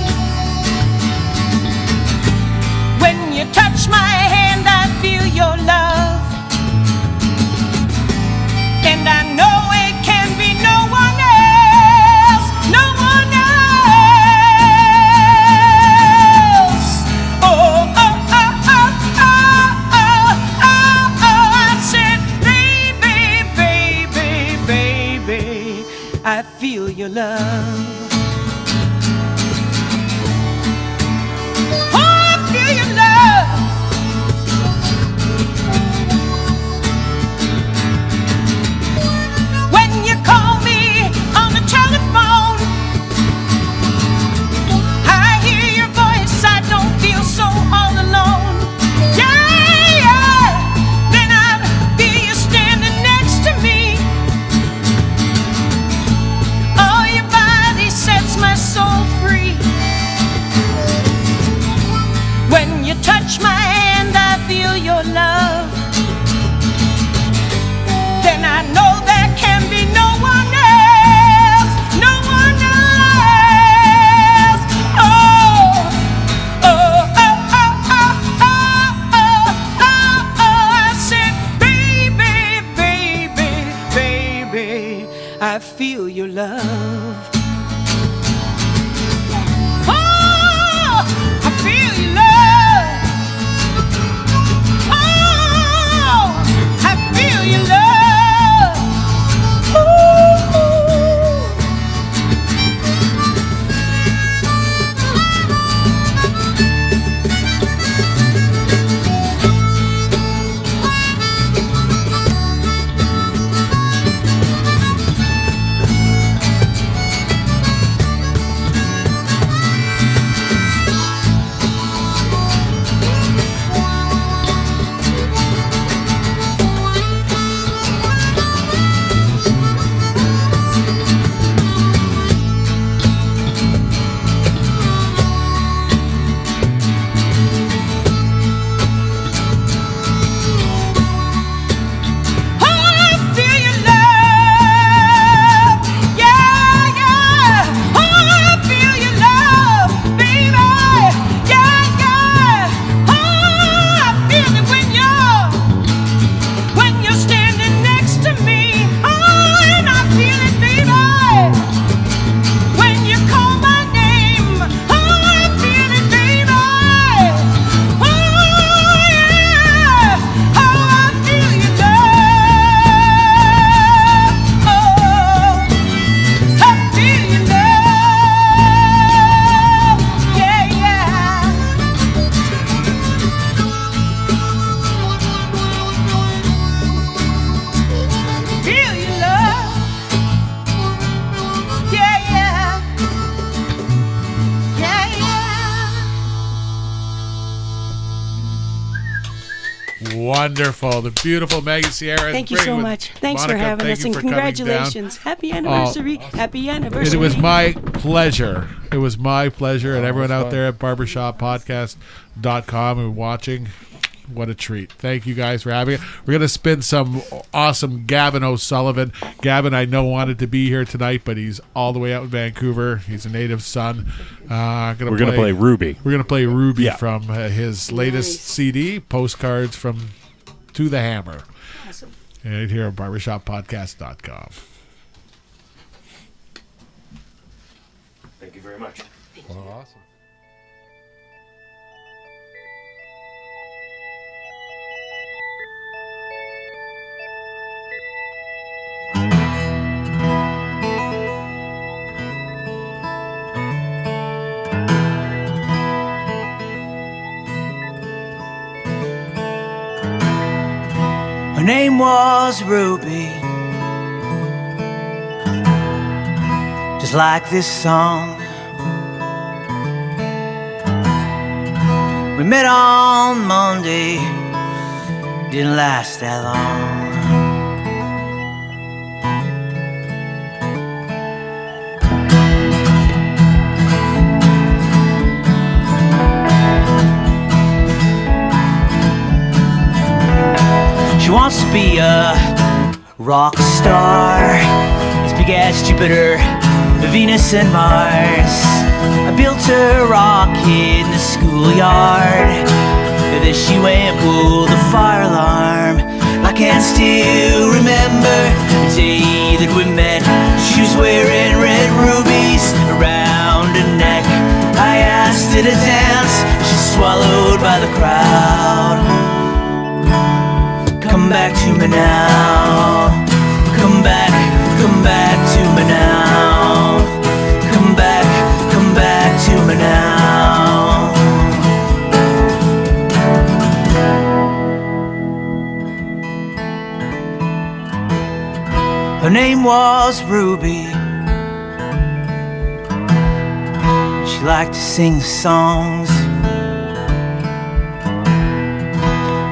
When you touch my hand, I feel your love. And I know it can be no one else, no one else. Oh, oh, oh, oh, oh, oh, oh, oh. I said, baby, baby, baby, I feel your love. Oh, I feel your love. When you call me on the telephone, I hear your voice, I don't feel so all alone. Yeah, yeah. Then I feel you standing next to me. Oh, your body Wonderful. The beautiful Maggie Ciere. Thank you so much. Thanks for having us, and congratulations. Happy anniversary. Happy anniversary. It was my pleasure. It was my pleasure. And everyone out there at BarbershopPodcast.com and watching, what a treat. Thank you guys for having it. We're going to spin some awesome Gavin O'Sullivan. Gavin, I know, wanted to be here tonight, but he's all the way out in Vancouver. He's a native son. We're going to play Ruby. We're going to play Ruby from his latest CD, Postcards from To the Hammer. Awesome. And here at BarbershopPodcast.com. Thank you very much. Well, awesome. Her name was Ruby, just like this song. We met on Monday, didn't last that long. She wants to be a rock star, as big as Jupiter, Venus and Mars. I built a rocket in the schoolyard, and then she went and pulled the fire alarm. I can still remember the day that we met. She was wearing red rubies around her neck. I asked her to dance, she's swallowed by the crowd. Come back to me now. Come back to me now. Come back to me now. Her name was Ruby. She liked to sing songs.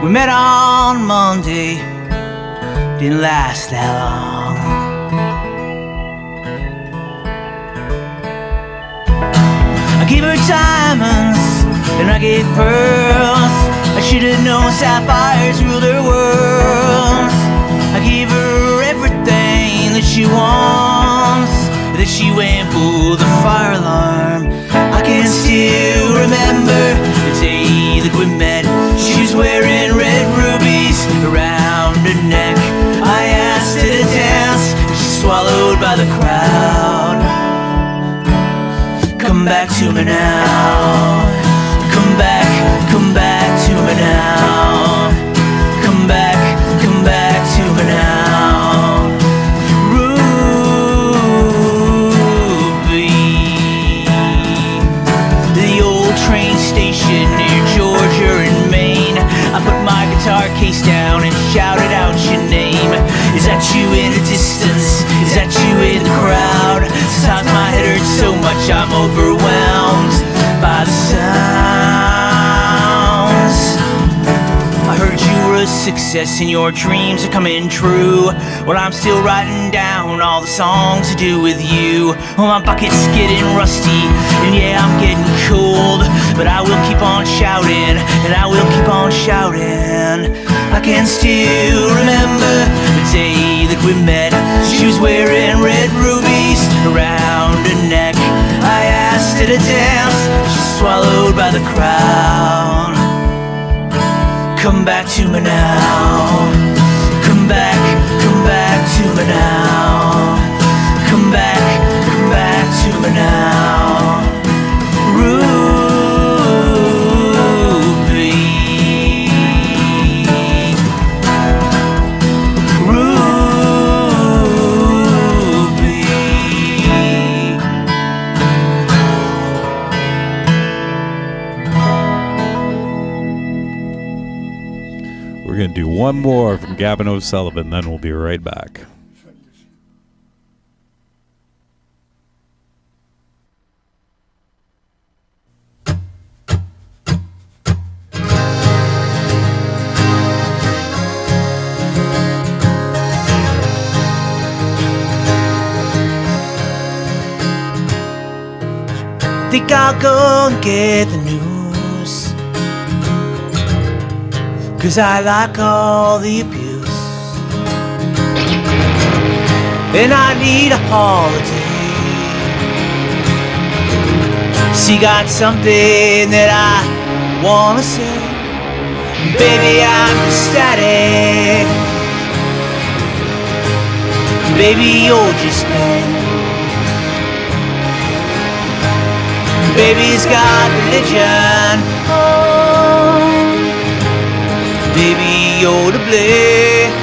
We met on Monday, didn't last that long. I gave her diamonds, and I gave pearls. I should have known sapphires ruled her world. I gave her everything that she wants. That she went and pulled the fire alarm. I can still remember the day that we met. She was wearing red rubies around her neck. I asked her to dance, she's swallowed by the crowd. Come back to me now. Come back to me now. Come back to me now. Ruby. The old train station near Georgia and Maine. I put my guitar case down and shouted out your name. Is that you in the distance? Is that you in the crowd? Sometimes my head hurts so much I'm overwhelmed by the sounds. I heard you were a success and your dreams are coming true. Well, I'm still writing down all the songs to do with you. Well, my bucket's getting rusty, and yeah, I'm getting cold. But I will keep on shouting, and I will keep on shouting. I can still remember the day that we met. She was wearing red rubies around her neck. I asked her to dance, she's swallowed by the crowd. Come back to me now. Come back to me now. Come back to me now. Ruby. Ruby. We're going to do one more from Gavin O'Sullivan, then we'll be right back. think I'll go and get the news, 'cause I like all the abuse, and I need a holiday. She got something that I wanna say. Baby, I'm ecstatic. Baby, you're just bad. Baby's got religion. Oh, baby, you're to blame.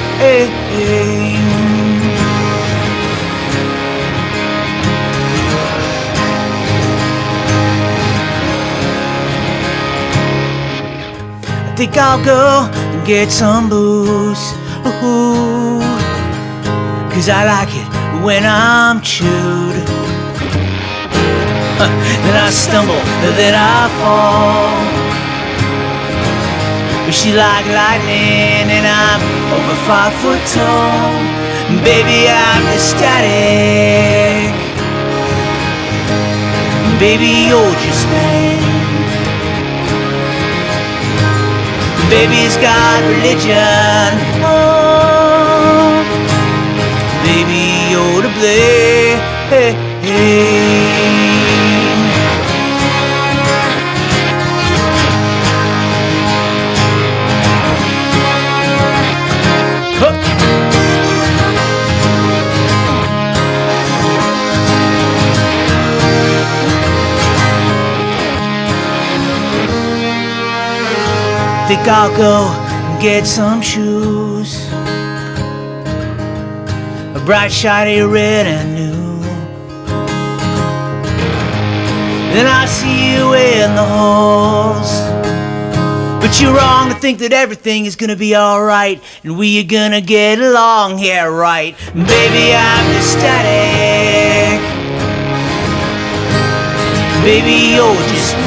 I think I'll go and get some booze. Ooh, 'cause I like it when I'm chewed. Then I stumble, then I fall. But she like lightning and I'm over 5 foot tall. Baby, I'm ecstatic. Baby, you're just bad. Baby's got religion. Oh, baby, you're to blame. Think I'll go and get some shoes, a bright shiny red and new. Then I see you in the halls, but you're wrong to think that everything is gonna be alright and we are gonna get along, yeah right. Baby, I'm ecstatic. Baby, you're just me.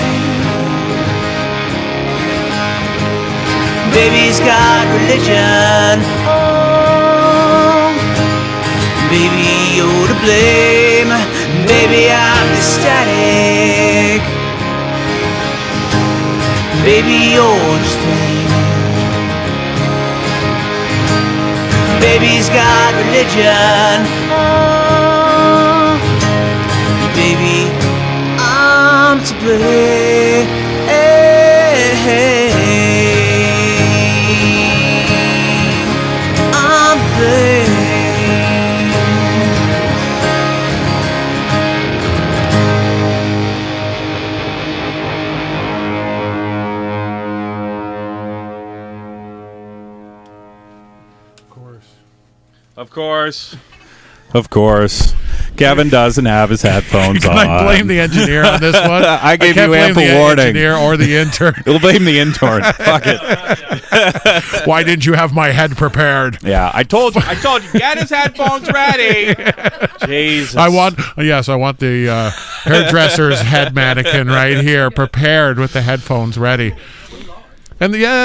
Baby's got religion. Oh, baby, you're to blame. Baby, I'm ecstatic. Baby, you're just lame. Baby's got religion. Oh, baby, I'm to blame. Of course. Kevin doesn't have his headphones on. I blame the engineer on this one. I gave you ample warning. Engineer or the intern. We'll blame the intern. Fuck it. Why didn't you have my head prepared? Yeah, I told you. Get his headphones ready. Jesus. I want the hairdresser's head mannequin right here, prepared with the headphones ready. And it's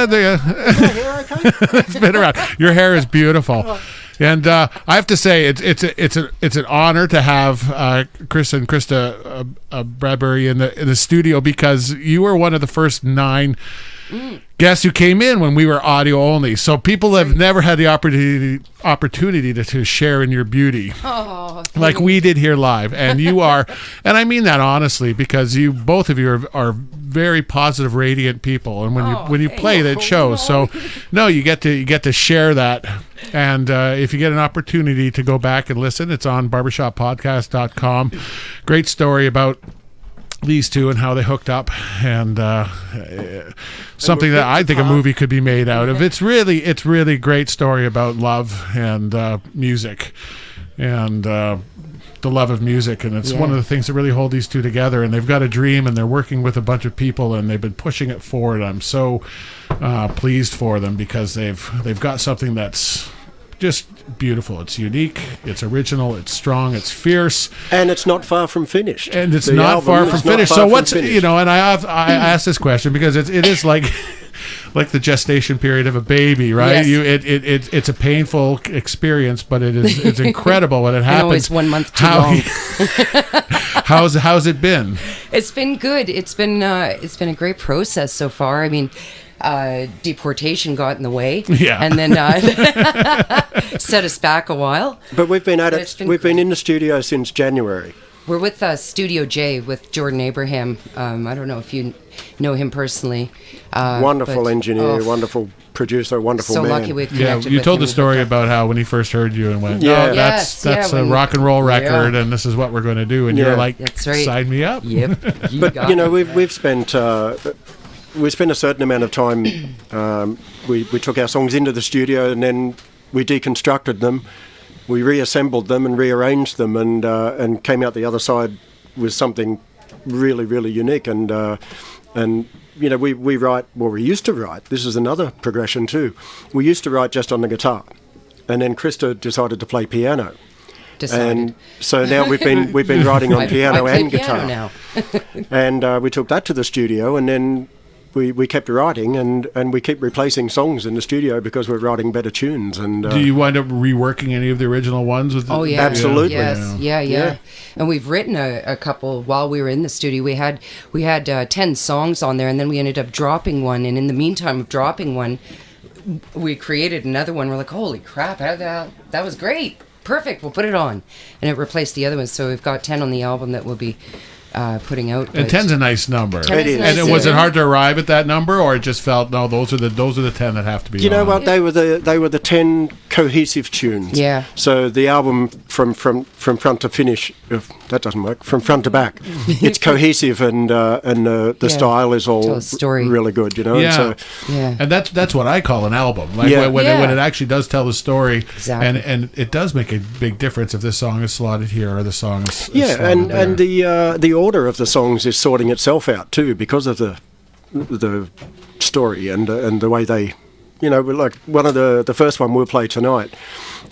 been around. Your hair is beautiful. And I have to say, it's an honor to have Christa and Christa Bradbury in the studio, because you were one of the first 9 guests who came in when we were audio only. So people have never had the opportunity to share in your beauty, like we did here live. And you are, and I mean that honestly, because both of you are very positive, radiant people, and when you play, that shows. So no, you get to share that. And if you get an opportunity to go back and listen, it's on barbershoppodcast.com. Great story about these two and how they hooked up, and something that I think a movie could be made out of. It's really a great story about love and music, and the love of music, and it's one of the things that really hold these two together. And they've got a dream, and they're working with a bunch of people, and they've been pushing it forward. I'm so pleased for them, because they've got something that's just beautiful. It's unique, it's original, it's strong, it's fierce, and it's not far from finished. And it's not far from finished. So what's finished. And I asked this question because it is like the gestation period of a baby, right? Yes. It's a painful experience, but it's incredible when it happens. It's 1 month too long. How's it been? It's been good. It's been a great process so far. I mean, deportation got in the way, and then set us back a while. But we've been at it. We've been in the studio since January. We're with Studio J with Jordan Abraham. I don't know if you know him personally. Wonderful engineer, wonderful producer, wonderful man. So lucky we connected. You told the story about how when he first heard you and went, that's a rock and roll record, and this is what we're going to do, and you're like, that's right. Sign me up. Yep. But you know, we've spent a certain amount of time. We took our songs into the studio, and then we deconstructed them. We reassembled them and rearranged them, and came out the other side with something really, really unique. And you know, we write. Well, we used to write. This is another progression too. We used to write just on the guitar, and then Christa decided to play piano. And so now we've been writing on piano and guitar. Now. And we took that to the studio, and then we kept writing, and we keep replacing songs in the studio because we're writing better tunes. And do you wind up reworking any of the original ones? Oh yeah, absolutely. Yes, yeah. And we've written a couple while we were in the studio. We had 10 songs on there, and then we ended up dropping one. And in the meantime of dropping one, we created another one. We're like, holy crap, that was great, perfect. We'll put it on, and it replaced the other ones. So we've got 10 on the album that we'll be putting out. And 10's a nice number. It is. And was it hard to arrive at that number, or it just felt no? Those are the 10 that have to be. You know what? They were the 10 cohesive tunes. Yeah. So the album from front to finish, that doesn't work. From front to back, it's cohesive, and the style is all really good. You know. Yeah. And and that's what I call an album. Like when it actually does tell the story. Exactly. And it does make a big difference if this song is slotted here or the song is and there. the order of the songs is sorting itself out too because of the story and the way they, you know, like one of the first one we'll play tonight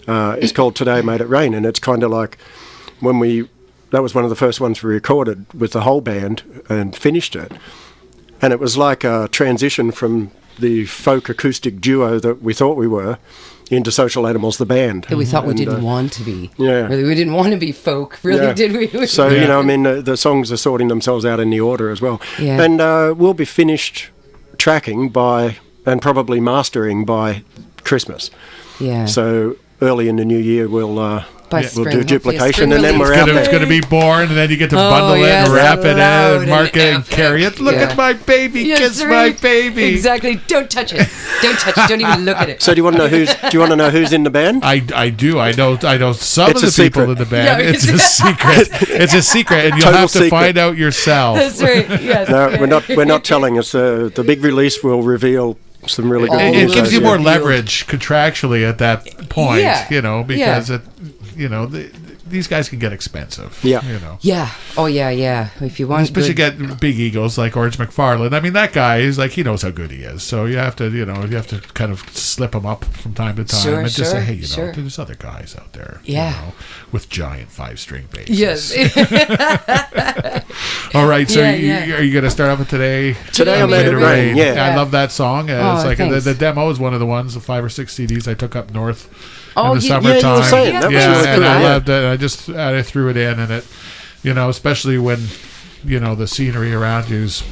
is called Today Made It Rain, and it's kind of like that was one of the first ones we recorded with the whole band and finished it, and it was like a transition from the folk acoustic duo that we thought we were into Social Animals, the band. That we thought we didn't want to be. Yeah. Really, we didn't want to be folk, really, did we? So, you know, I mean, the songs are sorting themselves out in the order as well. Yeah. And we'll be finished tracking and probably mastering by Christmas. Yeah. So early in the new year, we'll do duplication, and then we're out there. It's going to be born, and then you get to bundle it and wrap it in and mark it and carry it. Look at my baby, kiss my baby. Exactly. Don't touch it. Don't touch it. Don't even look at it. So do you want to know who's in the band? I do. I know some of the people in the band. Yeah, it's a secret. It's a secret, and you'll have to find out yourself. That's right. Yes. No, we're not telling us. The big release will reveal some really good It gives you more leverage contractually at that point, you know, because these guys can get expensive. Yeah. You know. Yeah. Oh, yeah. If you want especially get big egos like Orange McFarlane. I mean, that guy is like, he knows how good he is. So you have to kind of slip him up from time to time and just say, hey, there's other guys out there. Yeah. You know, with giant 5-string basses. Yes. All right. So are you going to start off with Today I Made It Rain. Yeah. I love that song. It's like the demo is one of the ones, the 5 or 6 CDs I took up north in the summertime. You were saying that was really and cool. I loved it. I threw it in, and it, you know, especially when, you know, the scenery around you's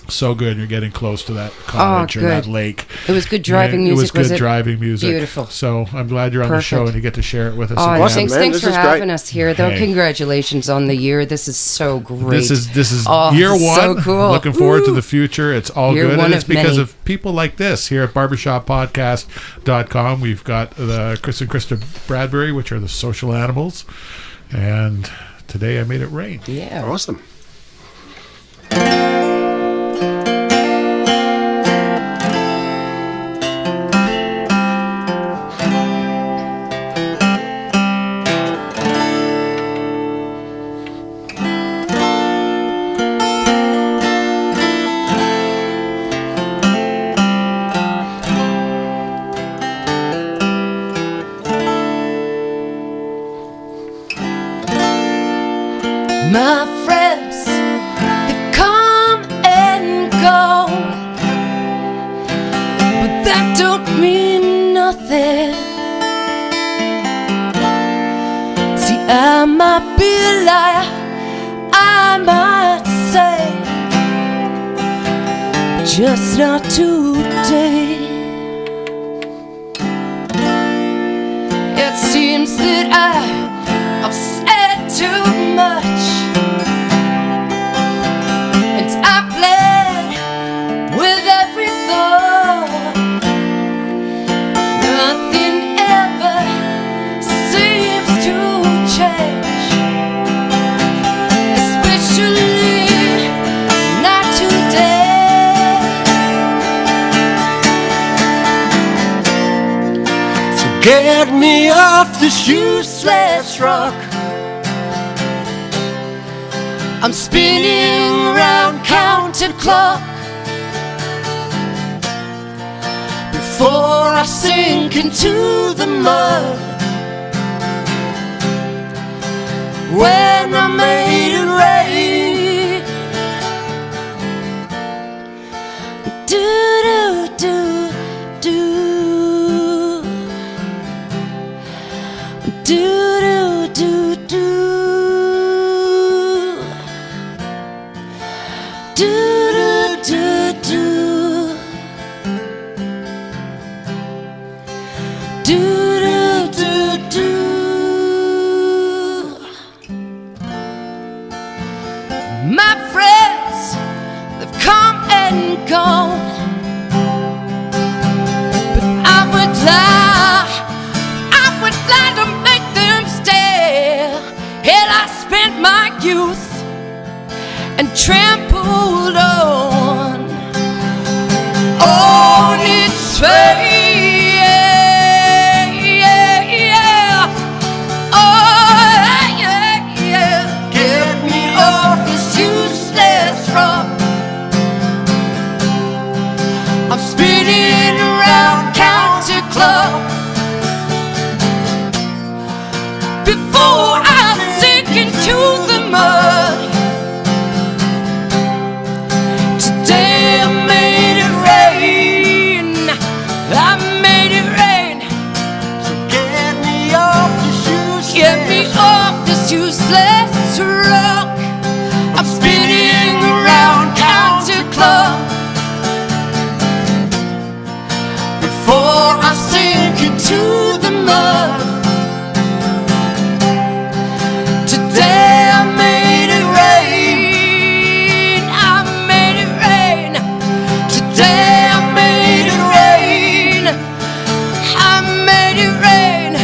so good. You're getting close to that cottage or that lake. It was good driving music. It was good driving music. Beautiful. So I'm glad you're on the show and you get to share it with us. Oh, thanks for having us here. Though, congratulations on the year. This is so great. This is year one. So cool. Looking forward to the future. It's all year good, and it's because of people like this here at BarbershopPodcast.com. We've got the Chris and Christa Bradbury, which are the Social Animals, and Today I Made It Rain. Yeah, awesome. My friends, they come and go, but that don't mean nothing. See, I might be a liar, just not today. It seems that I've said too much, and I've bled with every thought. Nothing ever seems to change, especially not today. So get me off this useless rock. I'm spinning round counterclock before I sink into the mud. When I made it rain, do do do do do do do do do do do do do. My friends, they've come and gone, but I would lie to make them stay. Hell, I spent my youth and trampled on its fate. I'm spinning around counterclock before I sink into the mud. Today I made it rain. I made it rain. So get me off this useless, get me off this useless rock. I'm spinning around counterclock before I sink into the mud. Today I made it rain. I made it rain. Today I made it rain. I made it rain.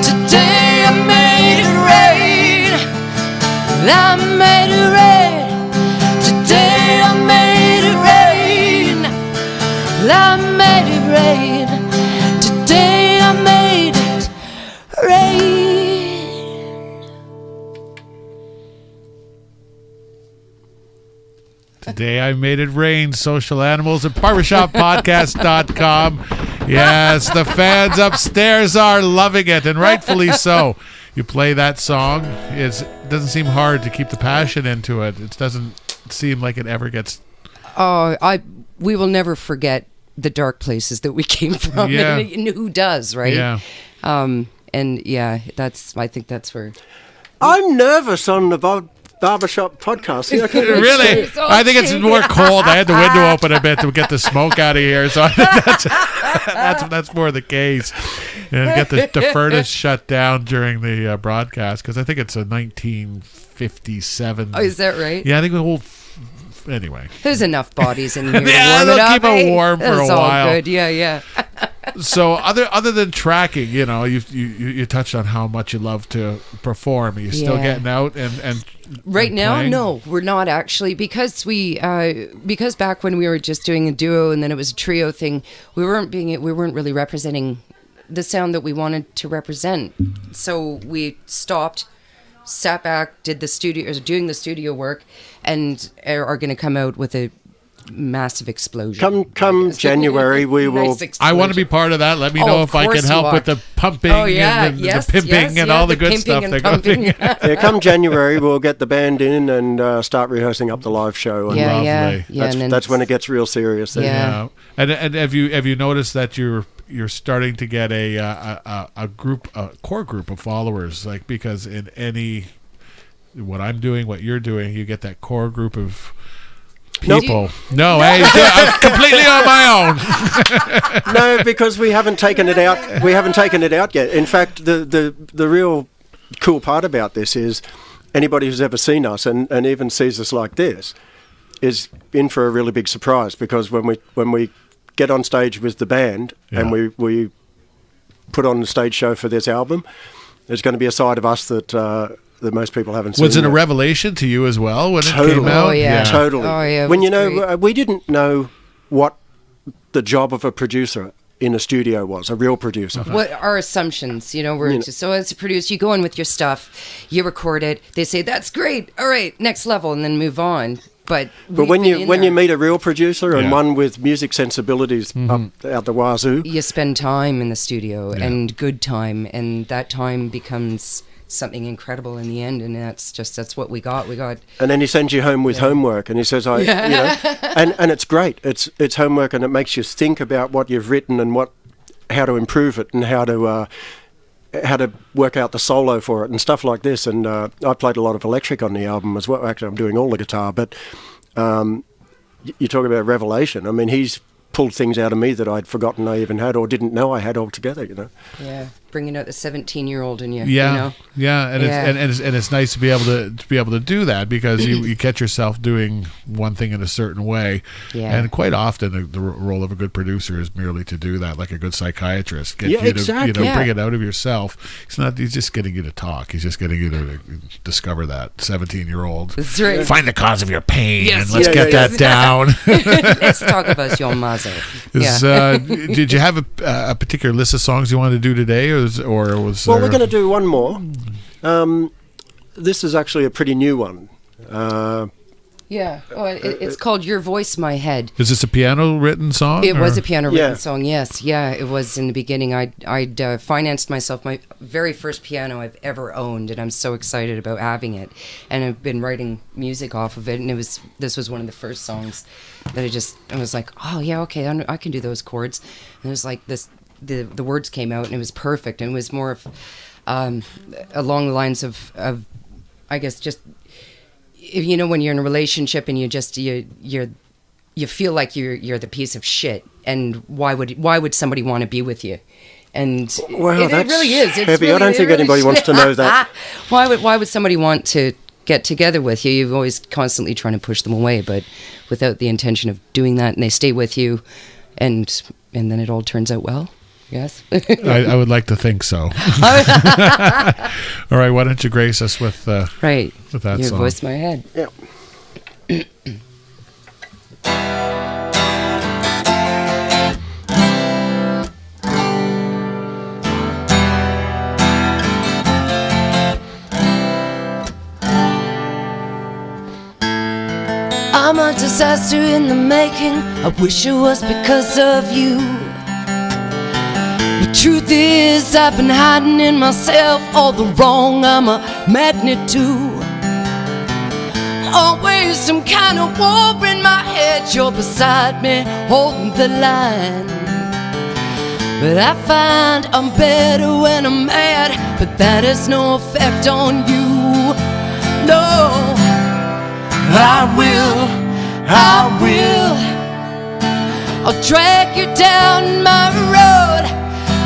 Today I made it rain. I made it rain. Today I made it rain. I made it rain. Today I made it rain. Today I made it rain. Social Animals at BarbershopPodcast.com. Yes, the fans upstairs are loving it, and rightfully so. You play that song, it doesn't seem hard to keep the passion into it. It doesn't seem like it ever gets... We will never forget the dark places that we came from. Yeah. And who does, right? Yeah. And yeah, I think that's where... I'm nervous on the Barbershop podcast. Yeah, Really? I think it's more cold. I had the window open a bit to get the smoke out of here, so I think that's more the case. And get the furnace shut down during the broadcast, because I think it's a 1957. Oh, is that right? Yeah, I think the whole... Anyway. There's enough bodies in here to Yeah, warm they'll it up. keep it warm for That's a all while. good. Yeah. So other than tracking, you touched on how much you love to perform. Are you still getting out and right now, playing? no, we're not actually, because because back when we were just doing a duo and then it was a trio thing, we weren't really representing the sound that we wanted to represent. So we stopped, sat back, doing the studio work, and are going to come out with a massive explosion. Come January, we will. I want to be part of that. Let me know if I can help with the pumping and the pimping and all the good stuff that goes. Yeah, come January, we'll get the band in and start rehearsing up the live show. And that's when it gets real serious. Yeah. And have you noticed that you're starting to get a core group of followers, like, because in what I'm doing, what you're doing, you get that core group of people. No, I'm completely on my own. No, because we haven't taken it out. We haven't taken it out yet. In fact, the real cool part about this is anybody who's ever seen us and even sees us like this is in for a really big surprise, because when we get on stage with the band and we put on the stage show for this album, there's going to be a side of us that most people haven't seen. Was it a revelation to you as well when it came out? Oh, yeah. Totally. Oh, yeah, when we didn't know what the job of a producer in a studio was, a real producer. What our assumptions, were just, so as a producer, you go in with your stuff, you record it, they say, that's great, all right, next level, and then move on. But when you meet a real producer and one with music sensibilities up out the wazoo, you spend time in the studio and good time, and that time becomes something incredible in the end, and that's what we got. And then he sends you home with homework, and he says, and it's great. It's homework, and it makes you think about what you've written and how to improve it, and how to work out the solo for it and stuff like this. And I played a lot of electric on the album as well. Actually, I'm doing all the guitar, but you talk about revelation. I mean, he's pulled things out of me that I'd forgotten I even had or didn't know I had altogether, Yeah, bringing out the 17-year-old in you. Yeah, and it's nice to be able to do that, because you catch yourself doing one thing in a certain way, and quite often the role of a good producer is merely to do that, like a good psychiatrist, get you to bring it out of yourself. He's just getting you to talk. He's just getting you to discover that 17-year-old. That's right. Find the cause of your pain and let's get that down. Let's talk about your mother. Did you have a particular list of songs you wanted to do today, or was? Well, we're going to do one more. This is actually a pretty new one. It's called Your Voice, My Head. Is this a piano-written song? It was a piano-written song, yes. Yeah, it was in the beginning. I'd financed myself my very first piano I've ever owned, and I'm so excited about having it. And I've been writing music off of it, and this was one of the first songs that I was like, oh, yeah, okay, I can do those chords. And it was like this, the words came out, and it was perfect. And it was more of along the lines of I guess, just... when you're in a relationship and you feel like you're the piece of shit, and why would somebody want to be with you? And it really is. It's heavy. Really, I don't think anybody wants to know that. Why would somebody want to get together with you? You're always constantly trying to push them away, but without the intention of doing that, and they stay with you, and then it all turns out well. Yes. I would like to think so. All right, why don't you grace us with that Your song? Voice, My Head. Yeah. I'm a disaster in the making. I wish it was because of you. The truth is, I've been hiding in myself all the wrong I'm a magnet to. Always some kind of war in my head. You're beside me, holding the line. But I find I'm better when I'm mad, but that has no effect on you. No, I'll drag you down my road.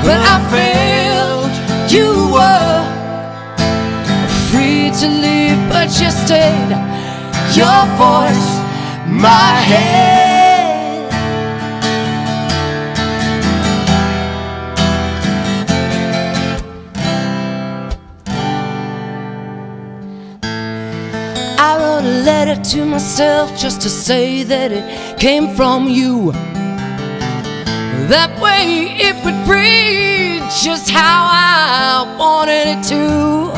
When I failed, you were free to leave, but you stayed. Your voice, my head. I wrote a letter to myself just to say that it came from you. That way it would breathe just how I wanted it to.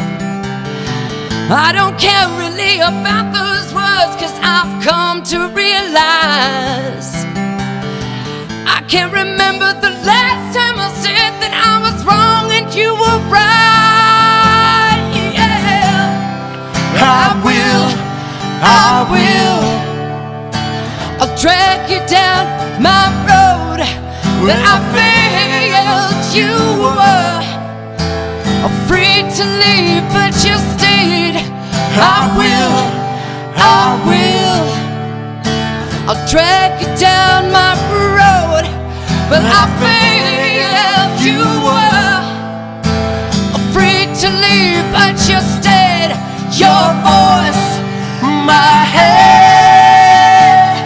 I don't care really about those words, 'cause I've come to realize I can't remember the last time I said that I was wrong and you were right. Yeah, I will. I'll drag you down my road. When I failed, you were free to leave, but you stayed. I will I'll drag you down my road. But I failed. You were afraid to leave, but you stayed. Your voice, my head.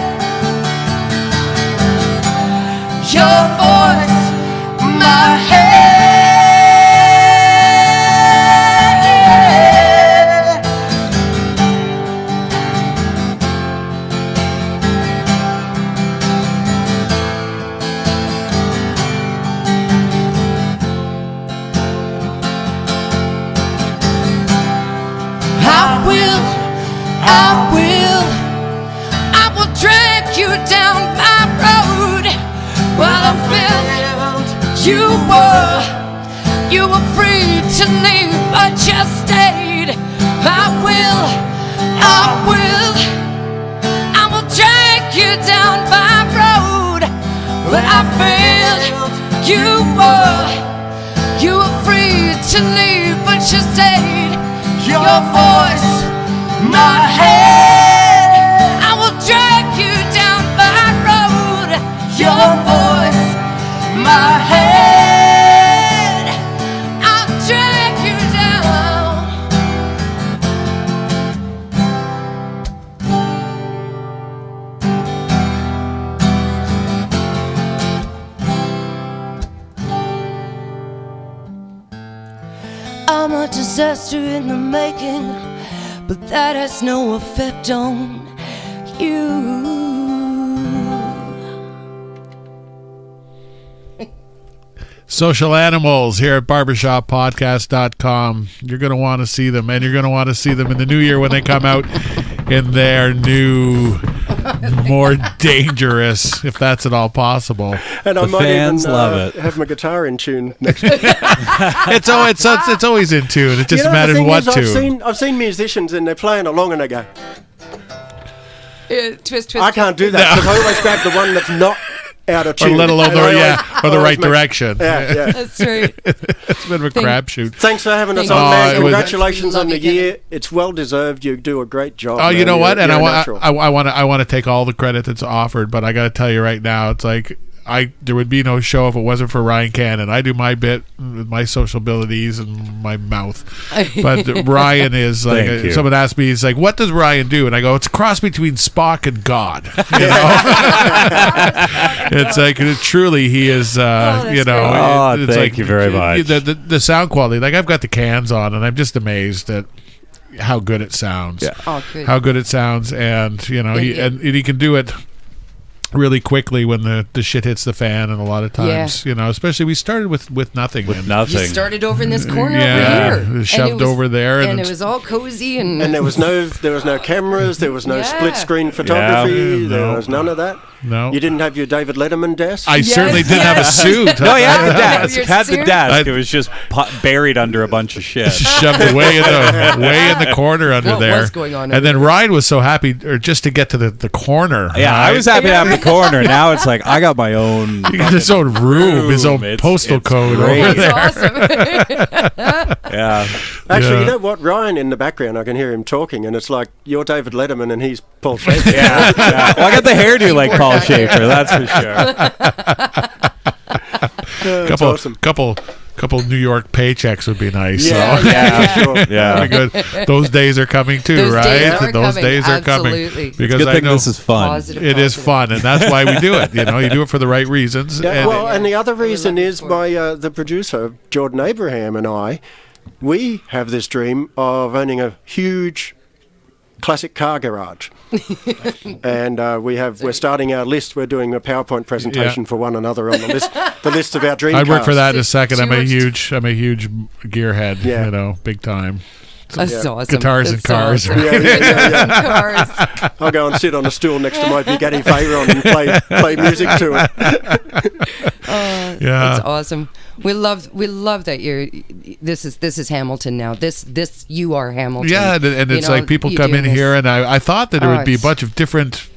Your voice, my head. I will drag you down my road. Well, I felt you were free to leave, but you stayed. I will drag you down my road. But I felt you were free to leave, but you stayed. Your voice, my head. I will drag you down my road. Your voice, my head. I'll drag you down. I'm a disaster in the making, but that has no effect on you. Social Animals here at barbershoppodcast.com. You're going to want to see them, and you're going to want to see them in the new year when they come out in their new, more dangerous, if that's at all possible. And I The might fans even love it. have my guitar in tune next week. It's always in tune. It just matters what tune. I've seen musicians and they're playing along and they go, Twist. I can't do that because I always grab the one that's not out of tune. Or let alone the right direction. Yeah. That's right. It's a bit of a crapshoot. Thanks for having us on, man. Congratulations on the year. It's well deserved. You do a great job. Oh, man. you know what? And You're I want to take all the credit that's offered, but I got to tell you right now, it's like there would be no show if it wasn't for Ryan Cannon. I do my bit with my social abilities and my mouth, but Ryan is like. Someone asked me, he's like, "What does Ryan do?" And I go, "It's a cross between Spock and God." You know, it's like truly he is. You know, it's thank you very much. The sound quality, like I've got the cans on, and I'm just amazed at how good it sounds. Yeah. Oh, good. How good it sounds, and you know, he can do it really quickly when the shit hits the fan, and a lot of times, you know, especially we started with nothing. With nothing. You started over in this corner over here. Shoved over there. And it was all cozy. And there was no cameras, there was no split screen photography, there was none of that. No. You didn't have your David Letterman desk? I certainly didn't have a suit. No, he had the desk. It was just buried under a bunch of shit. Shoved way in the corner under there. What was going on? And then Ryan was so happy just to get to the corner. Yeah, right? I was happy to have the corner. Now it's like I got my own. He got his own room, his own postal code over there. Awesome. Yeah. Actually, you know what? Ryan in the background, I can hear him talking, and it's like you're David Letterman and he's Paul Schaefer. Yeah. Well, I got the hairdo like Paul Schaefer, that's for sure. Couple New York paychecks would be nice. Yeah, so. yeah, for sure. Yeah, good. Those days are coming too, Those right? days are coming. Because it's a good I thing know this is fun. Positive. Is fun, and that's why we do it. You know, you do it for the right reasons. Yeah, and the other reason is the producer Jordan Abraham and I, we have this dream of owning a huge classic car garage. And we're starting our list. We're doing a PowerPoint presentation for one another on the list of our dream I'd cars. work for that in a second. I'm a huge gearhead. Yeah. You know, big time. That's awesome. Guitars and cars. Awesome. Yeah. Cars. I'll go and sit on a stool next to my Bugatti Veyron and play music to it. Yeah, that's awesome. We love that you're. This is Hamilton now. This you are Hamilton. Yeah, and it's like people come in here, and I thought that there would be a bunch of different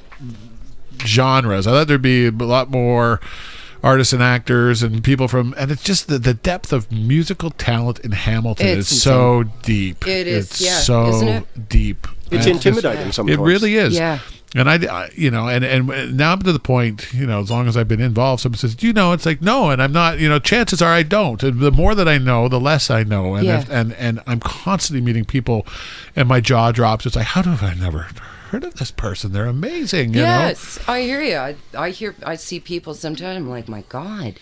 genres. I thought there'd be a lot more artists and actors and people from, and it's just the depth of musical talent in Hamilton is so deep. It is, it's so isn't it? deep. It's intimidating sometimes. It really is. Yeah. And I you know, and now I'm to the point, you know, as long as I've been involved, someone says, do you know? It's like, no, and I'm not, you know, chances are I don't. And the more that I know, the less I know. And and I'm constantly meeting people, and my jaw drops. It's like, how have I never heard of this person? They're amazing. You know? I hear you. I see people sometimes. I'm like, my God,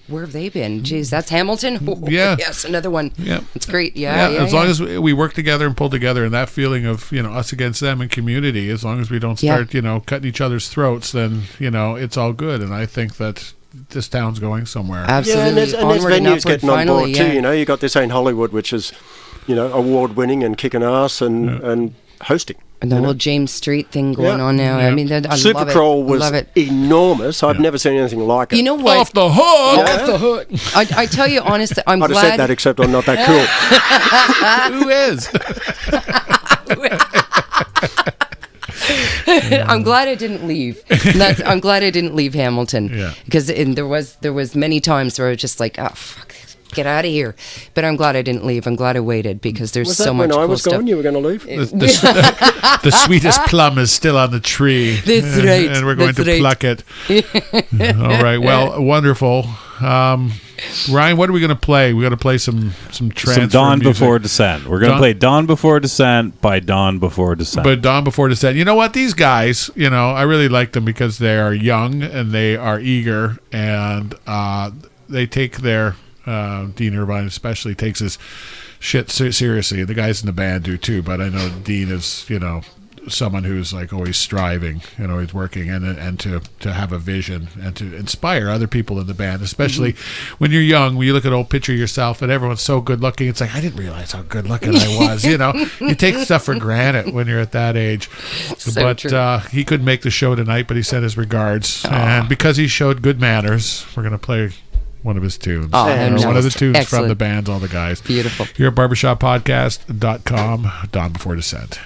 where have they been? Jeez, that's Hamilton. Oh, yeah. Yes, another one. Yeah, it's great. Yeah. As long as we work together and pull together, and that feeling of, you know, us against them in community, as long as we don't start, you know, cutting each other's throats, then, you know, it's all good. And I think that this town's going somewhere. Absolutely. Yeah, and there's venues getting on board too. You know, you got this Ain't Hollywood, which is, you know, award-winning and kicking ass and hosting. And the whole James Street thing going on now. I mean, I Super love it. Crawl was love it. enormous. I've never seen anything like it. You know what? Off the hook! Yeah. Off the hook. I tell you honestly, I'm I'd glad. have said that, except I'm not that cool. Who is? I'm glad I didn't leave. I'm glad I didn't leave Hamilton. Yeah. Because there was many times where I was just like, oh, fuck this. Get out of here. But I'm glad I didn't leave. I'm glad I waited because there's Was so that much when I cool was stuff. gone, you were going to leave? The sweetest plum is still on the tree. That's right. And we're going to pluck it. All right. Well, wonderful. Ryan, what are we going to play? We're going to play some Dawn music. Before Descent. We're going to play Dawn Before Descent by Dawn Before Descent. But Dawn Before Descent. You know what? These guys, you know, I really like them because they are young and they are eager, and they take their Dean Irvine especially takes his shit seriously. The guys in the band do too, but I know Dean is, you know, someone who's like always striving and always working and to have a vision and to inspire other people in the band, especially when you're young. When you look at old picture of yourself and everyone's so good looking, it's like, I didn't realize how good looking I was. You know, you take stuff for granted when you're at that age. But he couldn't make the show tonight, but he sent his regards. And because he showed good manners, we're going to play one of his tunes. One of the tunes from the bands, all the guys. Beautiful. Here at barbershoppodcast.com, Dawn Before Descent.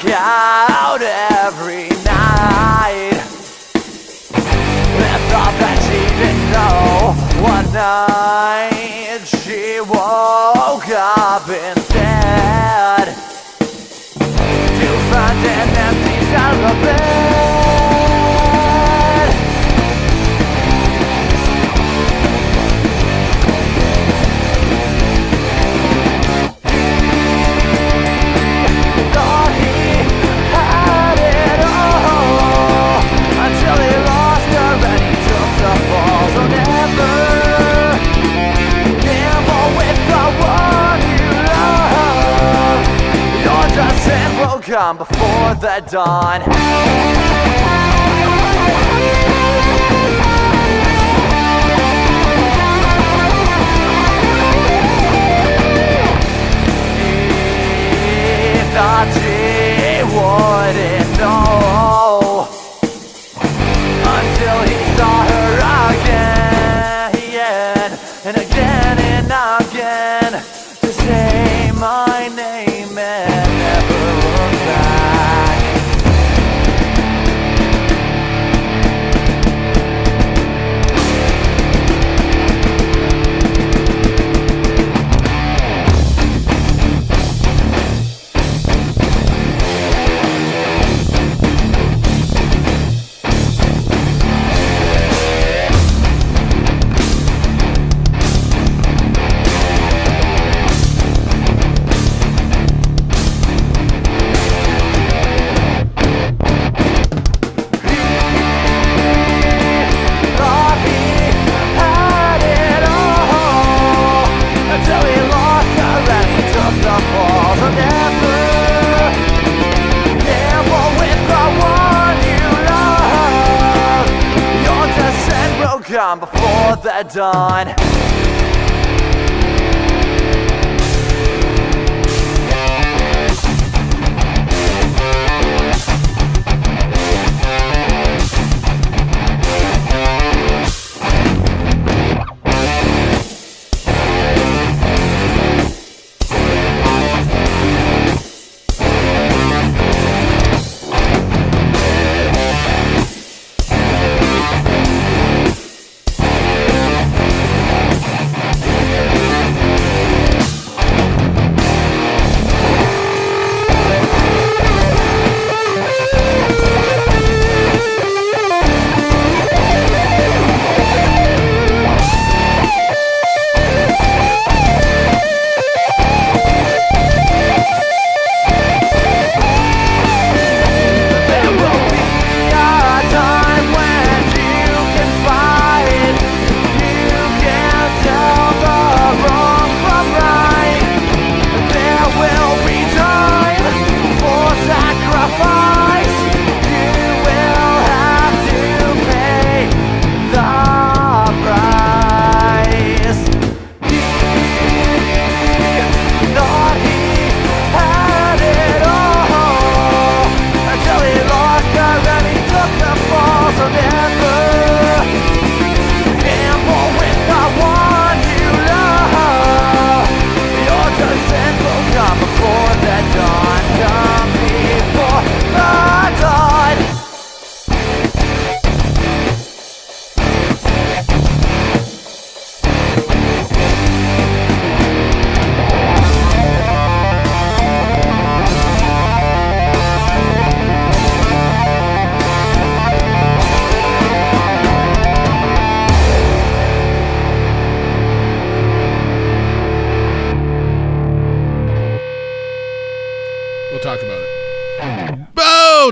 Out every night. And thought that she didn't know. One night she woke up instead to find an empty side of the bed. Come before the dawn. He thought she wouldn't know until he saw her again and again and again to say my name and never look back. calm before the dawn.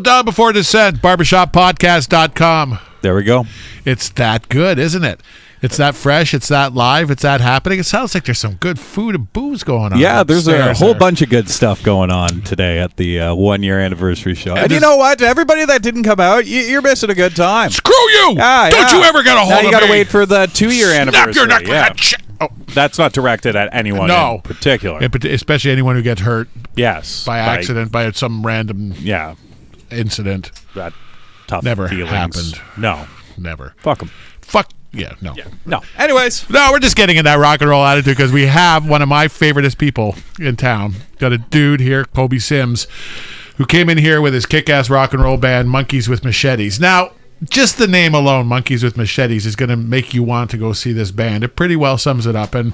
Down before descent, barbershoppodcast.com. There we go. It's that good, isn't it? It's that fresh, it's that live, it's that happening. It sounds like there's some good food and booze going on. Yeah, there's a whole bunch of good stuff going on today at the 1-year anniversary show. And you know what? Everybody that didn't come out, you're missing a good time. Screw you! Don't you ever get a hold of me! You got to wait for the 2-year anniversary. Snap your neck with that shit! Oh, that's not directed at anyone in particular. Especially anyone who gets hurt. Yes. By accident, by some random incident. That tough never feelings. Happened. No. Never. Fuck them. Fuck. Yeah, no. Yeah. No. Anyways. No, we're just getting in that rock and roll attitude because we have one of my favoriteest people in town. Got a dude here, Colby Simms, who came in here with his kick-ass rock and roll band, Monkeys with Machetes. Now, just the name alone, Monkeys with Machetes, is going to make you want to go see this band. It pretty well sums it up, and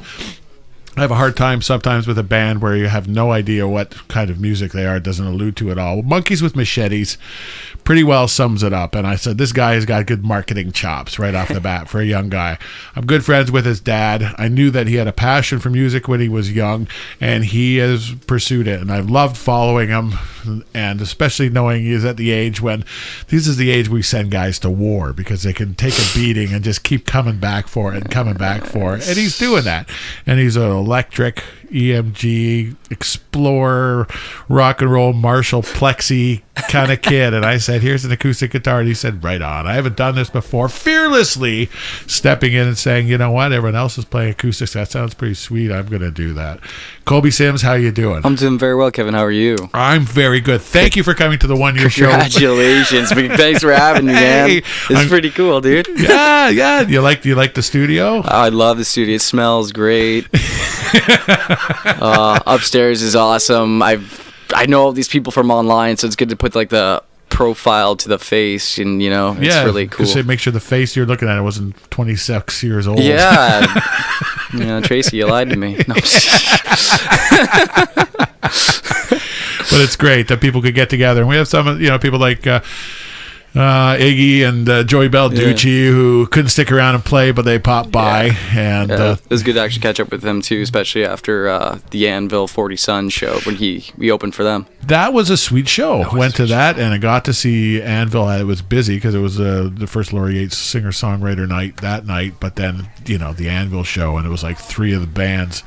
I have a hard time sometimes with a band where you have no idea what kind of music they are. It doesn't allude to it all. Monkeys with Machetes pretty well sums it up. And I said, this guy has got good marketing chops right off the bat for a young guy. I'm good friends with his dad. I knew that he had a passion for music when he was young, and he has pursued it. And I've loved following him, and especially knowing he is at the age when this is the age we send guys to war because they can take a beating and just keep coming back for it and coming back for it. And he's doing that. And he's an electric EMG Explorer rock and roll Marshall Plexi kind of kid. And I said, here's an acoustic guitar. And he said, right on. I haven't done this before. Fearlessly stepping in and saying, you know what, everyone else is playing acoustics. That sounds pretty sweet. I'm going to do that. Colby Simms, how you doing? I'm doing very well, Kevin. How are you? I'm very good. Thank you for coming to the 1-year show. Congratulations. Thanks for having me, man. It's pretty cool, dude. Yeah. You like the studio? I love the studio. It smells great. Upstairs is awesome. I know all these people from online, so it's good to put like the profile to the face, and it's really cool. Just make sure the face you're looking at wasn't 26 years old. Yeah. Tracy, you lied to me. No. But it's great that people could get together, and we have some people like Iggy and Joey Balducci who couldn't stick around and play, but they popped by. And it was good to actually catch up with them too, especially after the Anvil 40 Sun show when we opened for them. That was a sweet show. Went to that, and I got to see Anvil. It was busy because it was the first Laurie Yates singer-songwriter night that night, but then the Anvil show, and it was like 3 of the bands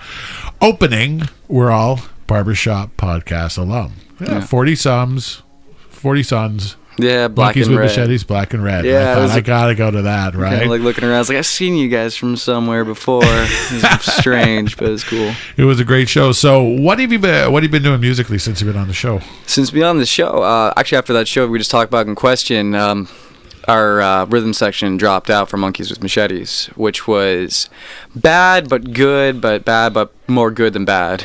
opening were all Barbershop Podcast alum. 40 Sons, Yeah, black Monkeys and with red. Machetes, black and red. Yeah, I gotta go to that, right? Kind of like looking around. I was like, I've seen you guys from somewhere before. It was strange, but it was cool. It was a great show. So, what have you been doing musically since you've been on the show? Since being on the show, actually after that show we just talked about in question, our rhythm section dropped out for Monkeys with Machetes, which was bad but good, but bad but more good than bad.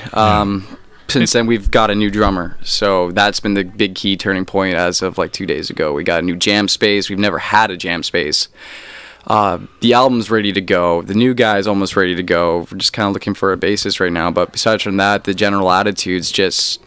Since then we've got a new drummer, so that's been the big key turning point as of like 2 days ago. We got a new jam space. We've never had a jam space. The album's ready to go. The new guy's almost ready to go. We're just kind of looking for a bassist right now, but besides from that, the general attitude's just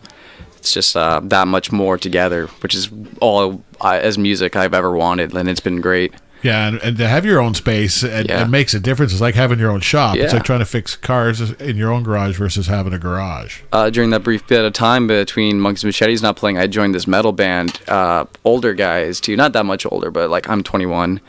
that much more together, which is all as music I've ever wanted, and it's been great. Yeah, and to have your own space, it makes a difference. It's like having your own shop. Yeah. It's like trying to fix cars in your own garage versus having a garage. During that brief bit of time between Monkeys and Machetes not playing, I joined this metal band. Older guys, too. Not that much older, but like I'm 21.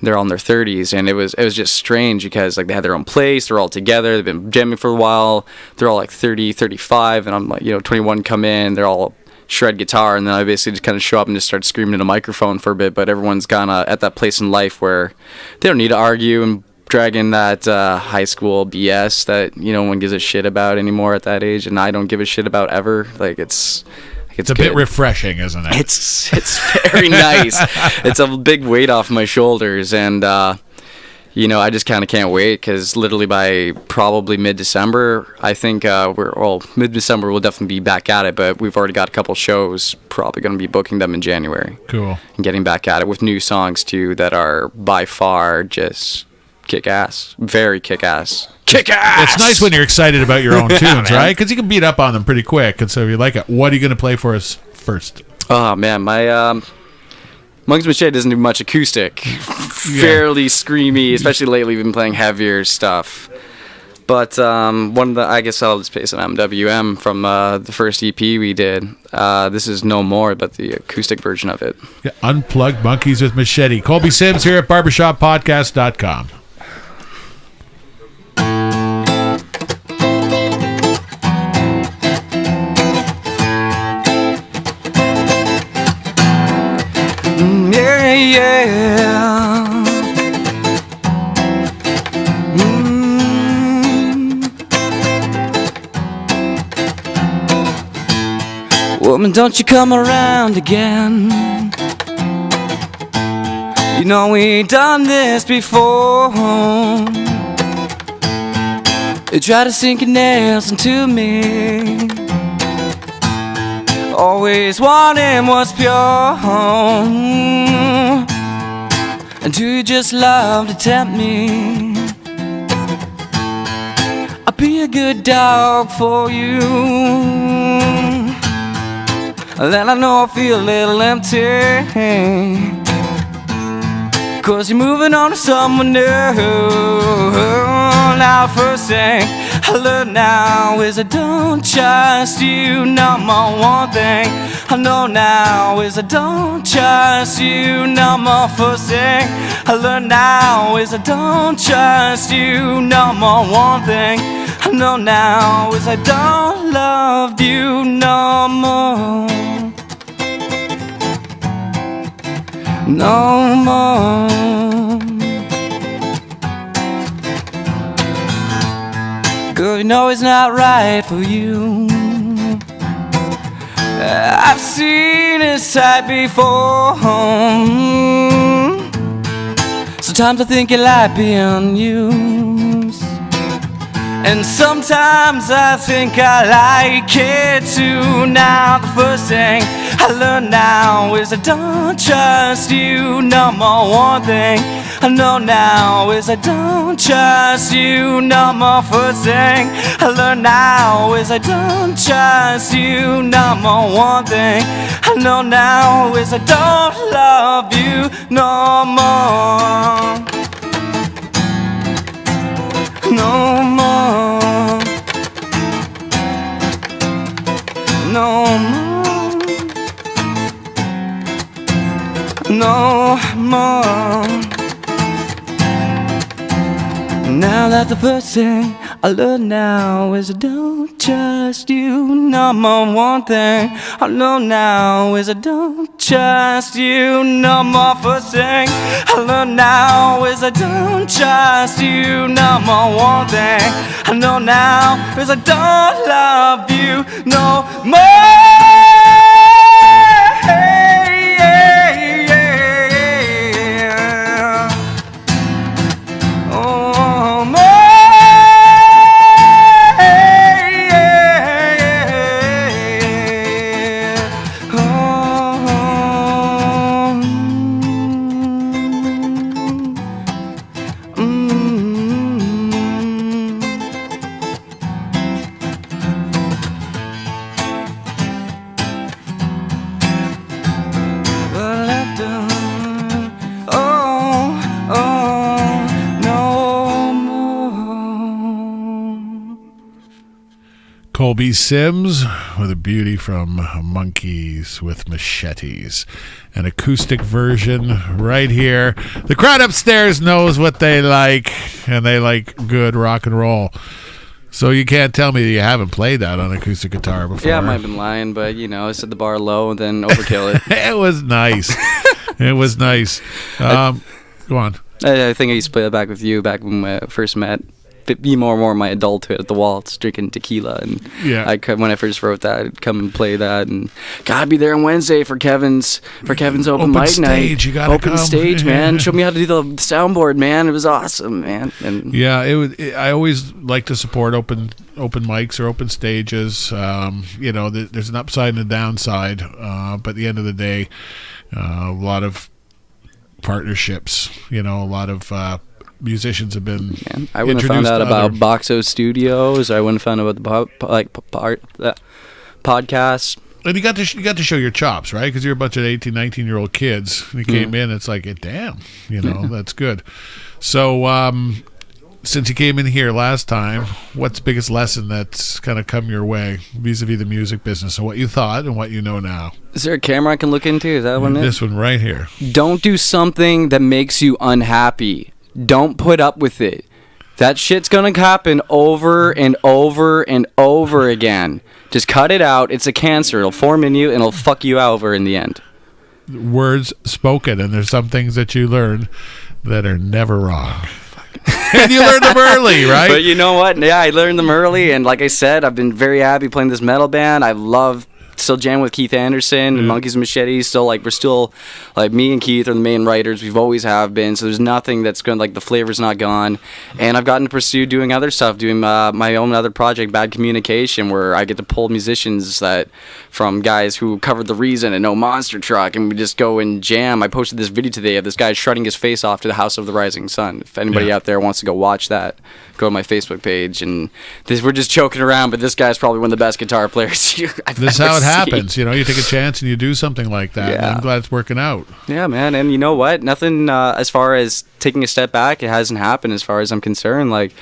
They're all in their 30s, and it was just strange because like they had their own place. They're all together. They've been jamming for a while. They're all like 30, 35, and I'm like, 21 come in. They're all shred guitar, and then I basically just kind of show up and just start screaming in a microphone for a bit. But everyone's kind of at that place in life where they don't need to argue and drag in that high school BS that no one gives a shit about anymore at that age, and I don't give a shit about ever. Like it's a bit refreshing, isn't it? It's very nice. It's a big weight off my shoulders, and I just kind of can't wait because literally by probably mid-December, I think mid-December we'll definitely be back at it, but we've already got a couple shows, probably going to be booking them in January. Cool. And getting back at it with new songs, too, that are by far just kick-ass. Very kick-ass. Kick-ass! It's nice when you're excited about your own tunes, right? Because you can beat up on them pretty quick, and so if you like it, what are you going to play for us first? Oh, man, my... Monkeys Machete doesn't do much acoustic. Fairly screamy, especially lately we've been playing heavier stuff. But I guess I'll just play some MWM from the first EP we did. This is No More, but the acoustic version of it. Yeah, Unplugged Monkeys with Machete. Colby Simms here at BarbershopPodcast.com. Woman, don't you come around again. You know we done this before. You try to sink your nails into me, always wanting what's pure. And do you just love to tempt me? I'll be a good dog for you. Then I know I feel a little empty, 'cause you're moving on to someone new. Now first thing I learn now is I don't trust you no more. One thing I know now is I don't trust you no more. First thing I learn now is I don't trust you no more. One thing I know now is I don't love you no more. No more. Girl, you know it's not right for you. I've seen this side before. Sometimes I think you like being used, and sometimes I think I like it too. Now the first thing I learn now is I don't trust you no more. One thing I know now is I don't trust you no more. First thing I learn now is I don't trust you no more. One thing I know now is I don't love you no more. No more. No more. No more. Now that the first thing I learn now is I don't trust you. Number one thing I know now is I don't trust you. Number first thing I learn now is I don't trust you. Number one thing I know now is I don't love you no more. Colby Simms with a beauty from Monkeys with Machetes. An acoustic version right here. The crowd upstairs knows what they like, and they like good rock and roll. So you can't tell me that you haven't played that on acoustic guitar before. Yeah, I might have been lying, but, you know, I set the bar low and then overkill it. It was nice. It was nice. Go on. I think I used to play that back with you back when we first met. Be more and more my adulthood at the Waltz, drinking tequila, and yeah. When I first wrote that, I'd come and play that, and gotta be there on Wednesday for Kevin's open mic stage, night. You gotta open come. Stage, man. Show me how to do the soundboard, man. It was awesome, man. And yeah, I always like to support open mics or open stages. You know, there's an upside and a downside, but at the end of the day, a lot of partnerships. You know, a lot of musicians have been. Man, I wouldn't have found out about Boxo Studios. I wouldn't have found out about the podcast. And you got to show your chops, right? Because you're a bunch of 18, 19-year-old kids. And you came in, it's like, damn, you know, that's good. So, since you came in here last time, what's the biggest lesson that's kind of come your way vis-a-vis the music business and what you thought and what you know now? Is there a camera I can look into? Is that one? This one right here. Don't do something that makes you unhappy. Don't put up with it. That shit's gonna happen over and over and over again. Just cut it out. It's a cancer. It'll form in you and it'll fuck you over in the end. Words spoken, and there's some things that you learn that are never wrong. And you learned them early, right? But you know what? Yeah, I learned them early, and like I said, I've been very happy playing this metal band. I love still jamming with Keith Anderson and Monkeys and Machetes. Still, like, we're still, like, me and Keith are the main writers. We've always have been. So there's nothing that's going, like, the flavor's not gone. And I've gotten to pursue doing other stuff, doing my own other project, Bad Communication, where I get to pull musicians from guys who covered The Reason and No Monster Truck, and we just go and jam. I posted this video today of this guy shredding his face off to the House of the Rising Sun. If anybody out there wants to go watch that, go to my Facebook page. And we're just joking around, but this guy's probably one of the best guitar players I've ever seen. Happens, you know, you take a chance and you do something like that. And I'm glad it's working out. Yeah, man. And you know what? Nothing as far as taking a step back, it hasn't happened as far as I'm concerned. Like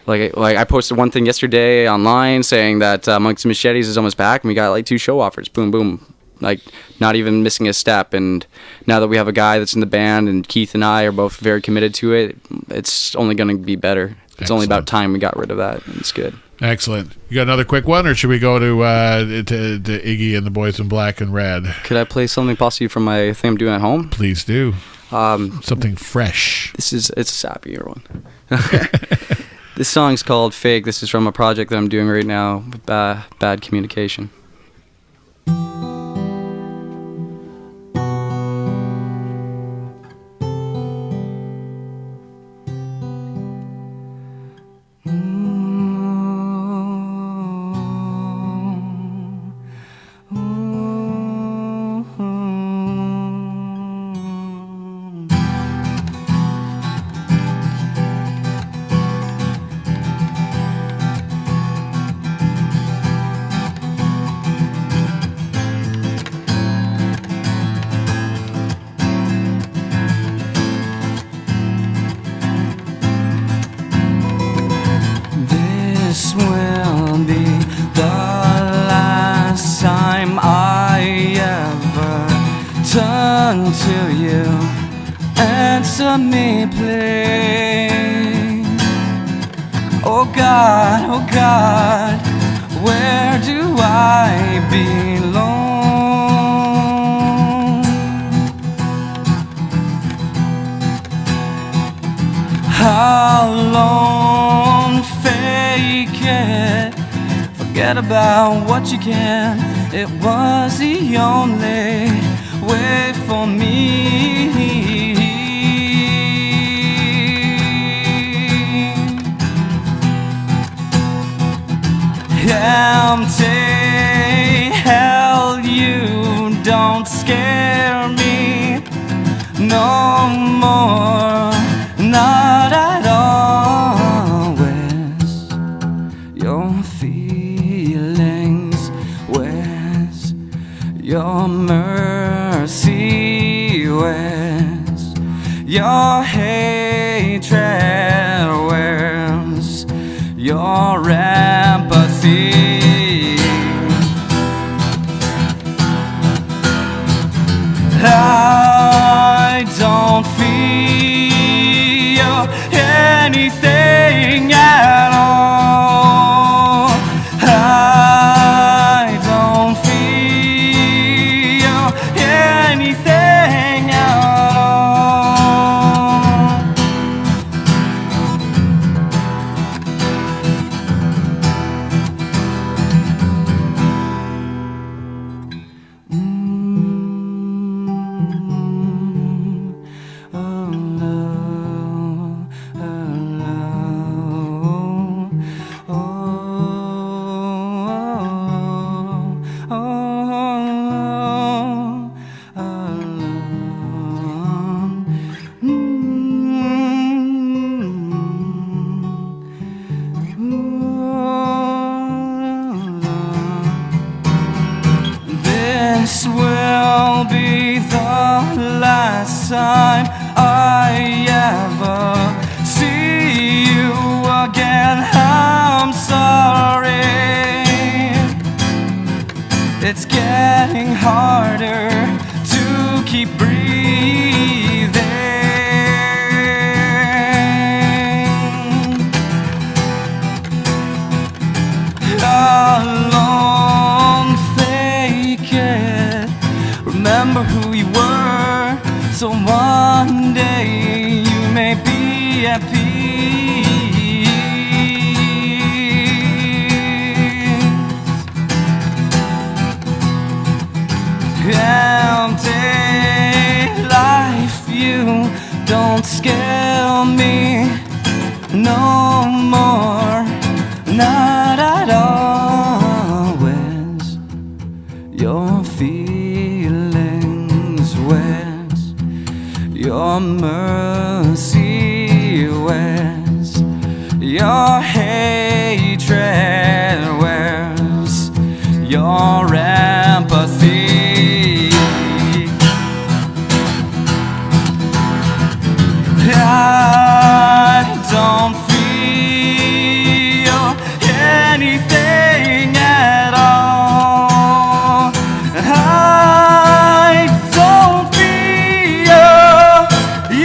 I posted one thing yesterday online saying that Monkeys and Machetes is almost back, and we got like 2 show offers. Boom, boom. Like, not even missing a step. And now that we have a guy that's in the band, and Keith and I are both very committed to it, it's only going to be better. It's only about time we got rid of that. And it's good. Excellent. You got another quick one, or should we go to Iggy and the Boys in Black and Red? Could I play something possibly from my thing I'm doing at home? Please do. Something fresh. It's a sappier one. This song's called Fake. This is from a project that I'm doing right now, Bad Communication. Oh God, where do I belong? How long fake it? Forget about what you can. It was the only way for me. Empty hell, you don't scare me no more, not at all. Where's your feelings? Where's your mercy? Where's your hatred? Where's your empathy? I don't feel anything at all. I don't feel anything at all. This will be the last time I ever see you again. I'm sorry. It's getting harder to keep breathing. How long fake it? Remember who you were, so one day you may be at peace. Empty life, you don't scare me no more, not at all. Where's your feelings? Where's your mercy? Where's your hatred? Where's your empathy? I don't feel anything at all. I don't feel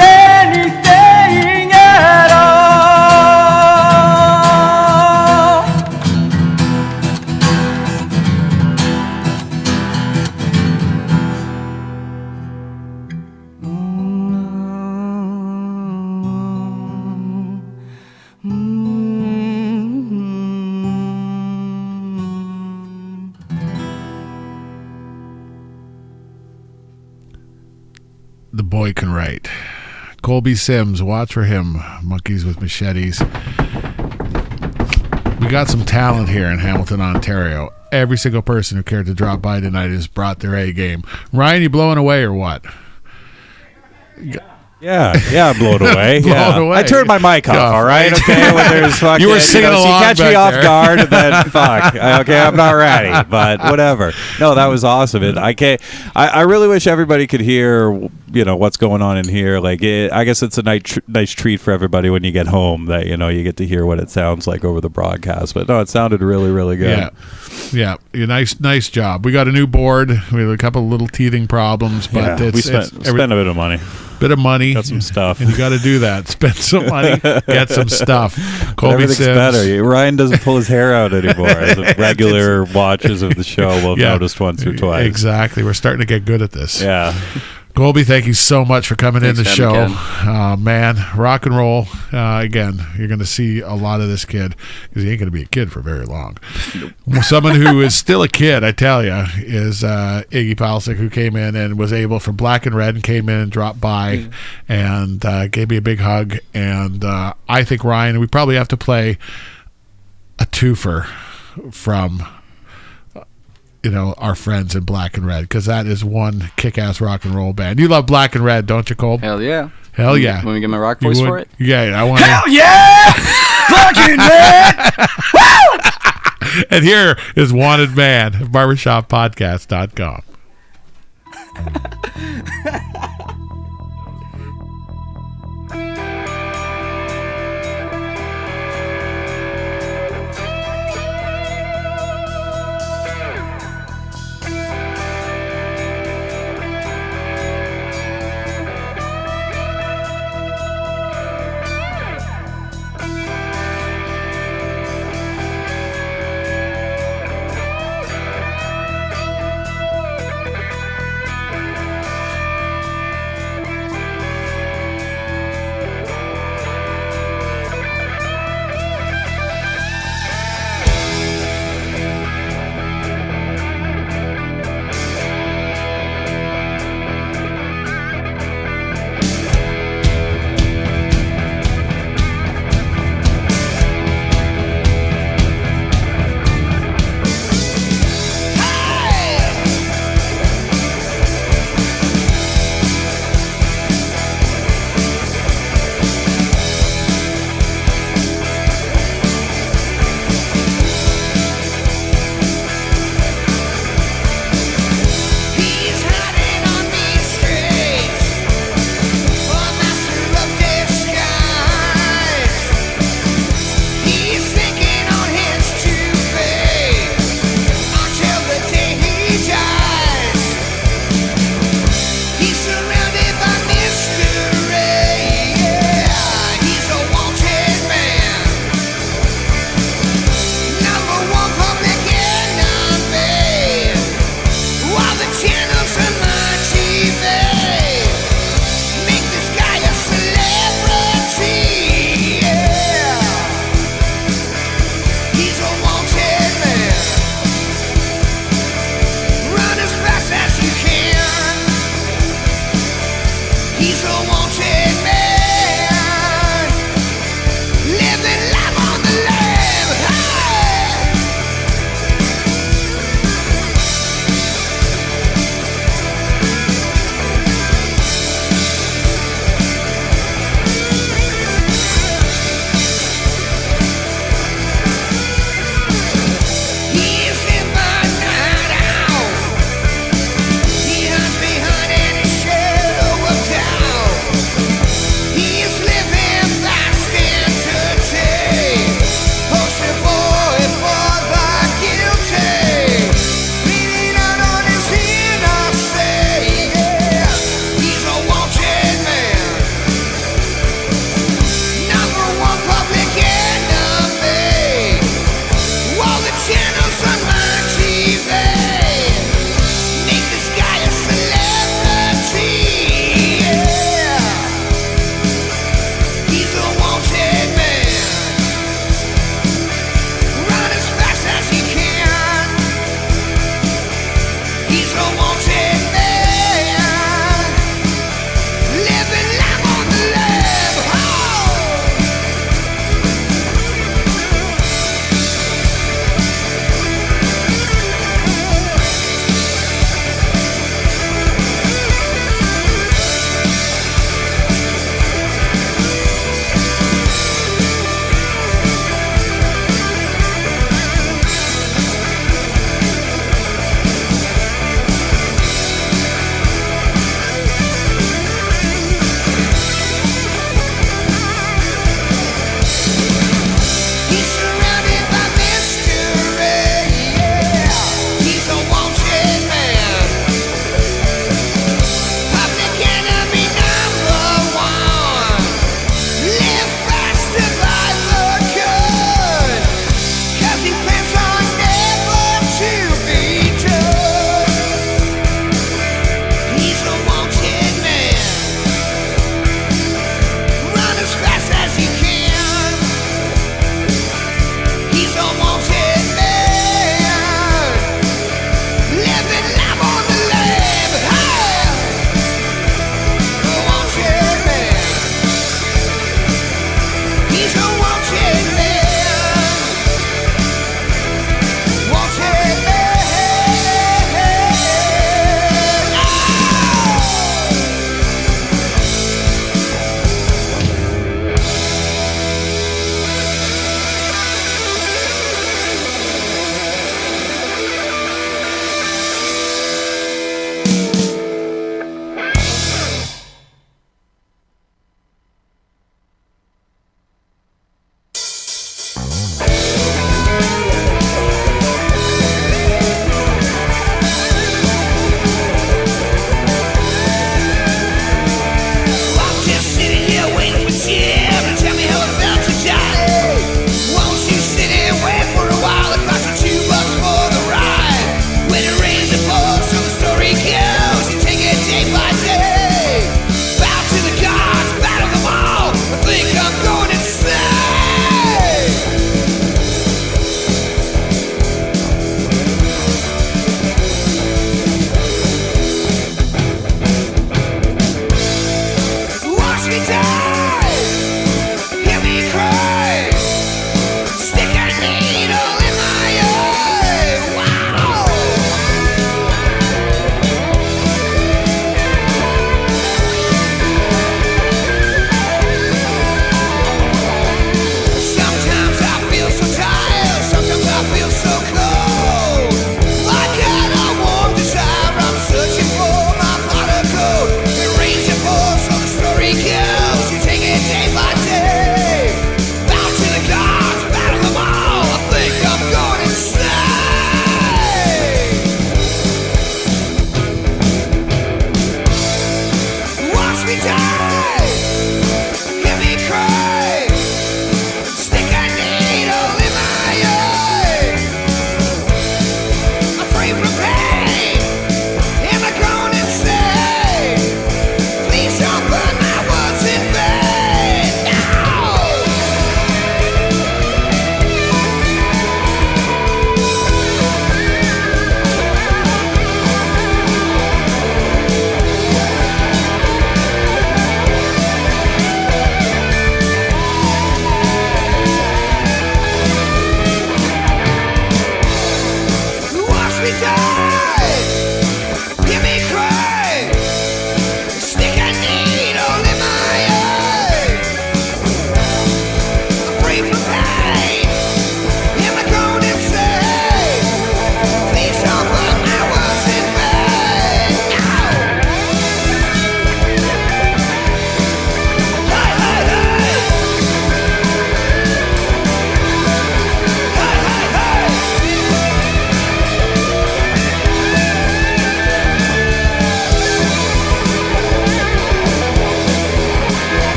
anything at all. The boy can write. Colby Simms, watch for him. Monkeys with Machetes. We got some talent here in Hamilton, Ontario. Every single person who cared to drop by tonight has brought their A game. Ryan, you blowing away or what? Yeah, blown away. Blown away. I turned my mic off, all right? Okay, when there's fucking, you were singing along so you catch me back off there. guard and then fuck. Okay, I'm not ready, but whatever. No, that was awesome. I really wish everybody could hear, what's going on in here. Like, I guess it's a nice treat for everybody when you get home that, you get to hear what it sounds like over the broadcast. But no, it sounded really, really good. Yeah. Nice job. We got a new board. We had a couple of little teething problems, but we spent a bit of money. Got some stuff. And you got to do that. Spend some money, get some stuff. Colby Everything's Simms. better. Ryan doesn't pull his hair out anymore. The regular watchers of the show will have noticed once or twice. Exactly. We're starting to get good at this. Yeah. Colby, thank you so much for coming in the Thanks for show. having me, Man, rock and roll. Again, you're going to see a lot of this kid because he ain't going to be a kid for very long. Someone who is still a kid, I tell you, is Iggy Palcic, who came in and was able for Black and Red and came in and dropped by and gave me a big hug. And I think, Ryan, we probably have to play a twofer from our friends in Black and Red, because that is one kick-ass rock and roll band. You love Black and Red, don't you, Cole? Hell yeah. Hell yeah. Want me to get my rock voice for it? Yeah, I want Hell yeah! Black and Red! And here is Wanted Man, BarbershopPodcast.com.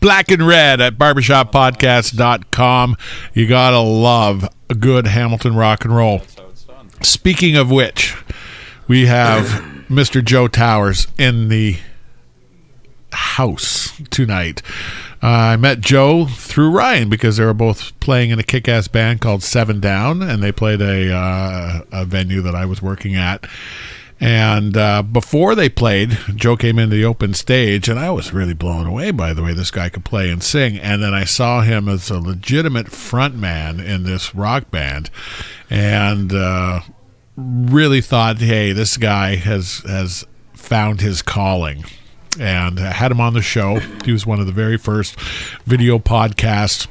Black and Red at barbershoppodcast.com. You gotta love a good Hamilton rock and roll. Speaking of which, we have Mr. Joe Towers in the house tonight. I met Joe through Ryan because they were both playing in a kick-ass band called Seven Down, and they played a venue that I was working at. And before they played, Joe came into the open stage, and I was really blown away by the way this guy could play and sing. And then I saw him as a legitimate frontman in this rock band, and really thought, hey, this guy has found his calling. And I had him on the show. He was one of the very first video podcast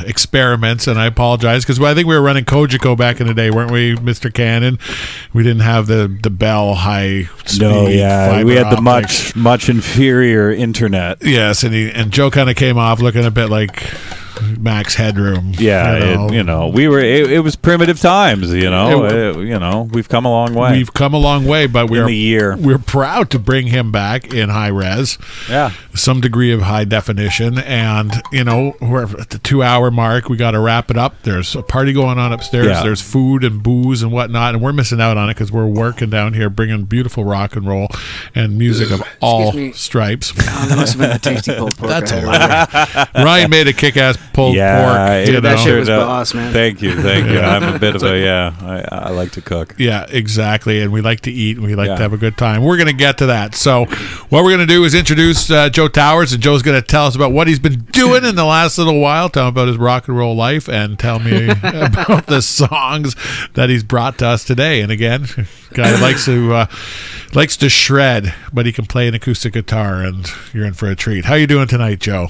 experiments, and I apologize because I think we were running Kojiko back in the day, weren't we, Mr. Cannon? We didn't have the Bell high speed. No, yeah, we had optics. the much inferior internet. Yes, and Joe kind of came off looking a bit like Max Headroom. Yeah, we were. It was primitive times. We've come a long way. We've come a long way, but we're proud to bring him back in high res. Yeah, some degree of high definition, and we're at the 2-hour mark. We got to wrap it up. There's a party going on upstairs. Yeah. There's food and booze and whatnot, and we're missing out on it because we're working down here, bringing beautiful rock and roll and music of all stripes. Oh, that must have been a tasty pulled pork. That's hilarious. Ryan made a kick-ass pulled pork. That shit was boss, man. Thank you. I'm a bit of I like to cook. Yeah, exactly. And we like to eat, and we like to have a good time. We're going to get to that. So what we're going to do is introduce Joe Towers, and Joe's going to tell us about what he's been doing in the last little while, tell him about his rock and roll life, and tell me about the songs that he's brought to us today. And again, guy likes to shred, but he can play an acoustic guitar, and you're in for a treat. How you doing tonight, Joe?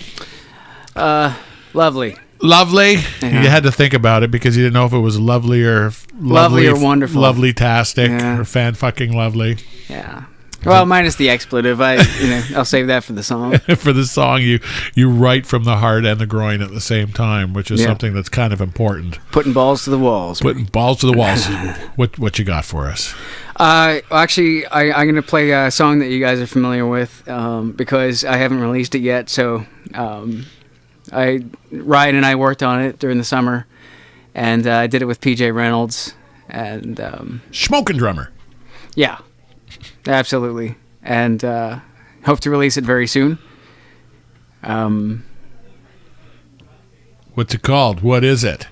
Lovely. Lovely? Yeah. You had to think about it because you didn't know if it was lovely or wonderful. Lovely-tastic or fan-fucking-lovely. Yeah. Well, minus the expletive. I'll save that for the song. For the song, you write from the heart and the groin at the same time, which is something that's kind of important. Putting balls to the walls. Putting balls to the walls. What you got for us? Actually, I'm going to play a song that you guys are familiar with because I haven't released it yet. So Ryan and I worked on it during the summer, and I did it with PJ Reynolds and Smoking Drummer. Yeah, absolutely, and hope to release it very soon. What's it called? What is it?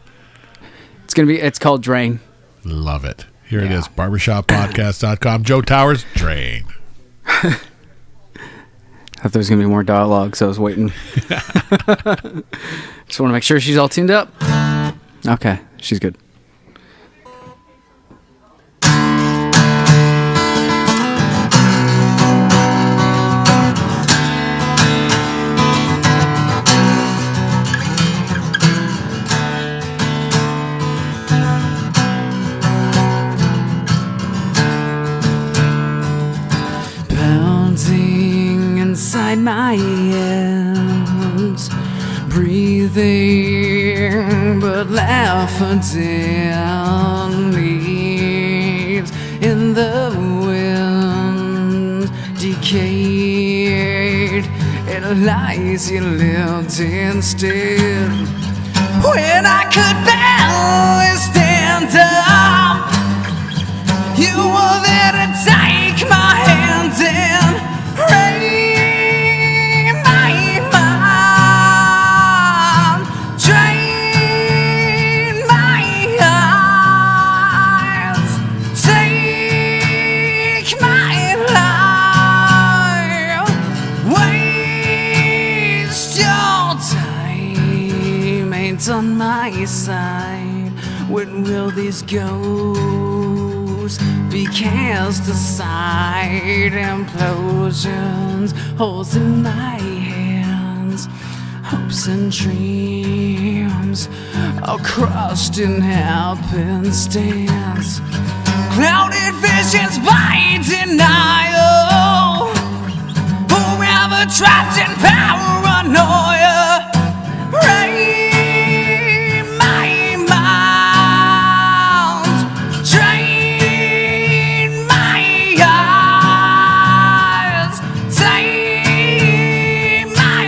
It's called Drain. Love it. Here it is, barbershoppodcast.com. Joe Towers, Drain. I thought there was going to be more dialogue, so I was waiting. Just want to make sure she's all tuned up. Okay, she's good. Inside my hands, breathing but laughing leaves in the wind, decayed, it lies you lived instead. When I could barely stand up, you were there to take my hand and rain my mind, drain my eyes, take my life, waste your time, ain't on my side. When will these ghosts be cast aside? Implosions, holes in my hands, hopes and dreams are crushed in happenstance. Clouded visions by denial, forever trapped in paranoia. Rain my mind, drain my eyes, take my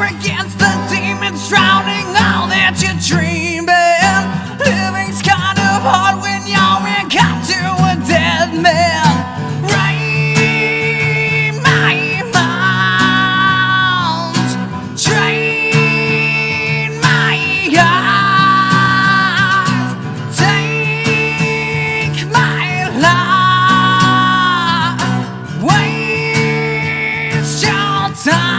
against the demons drowning all that you're dreaming. Living's kind of hard when you're in cop to a dead man. Rain my mind, drain my eyes, take my life, waste your time.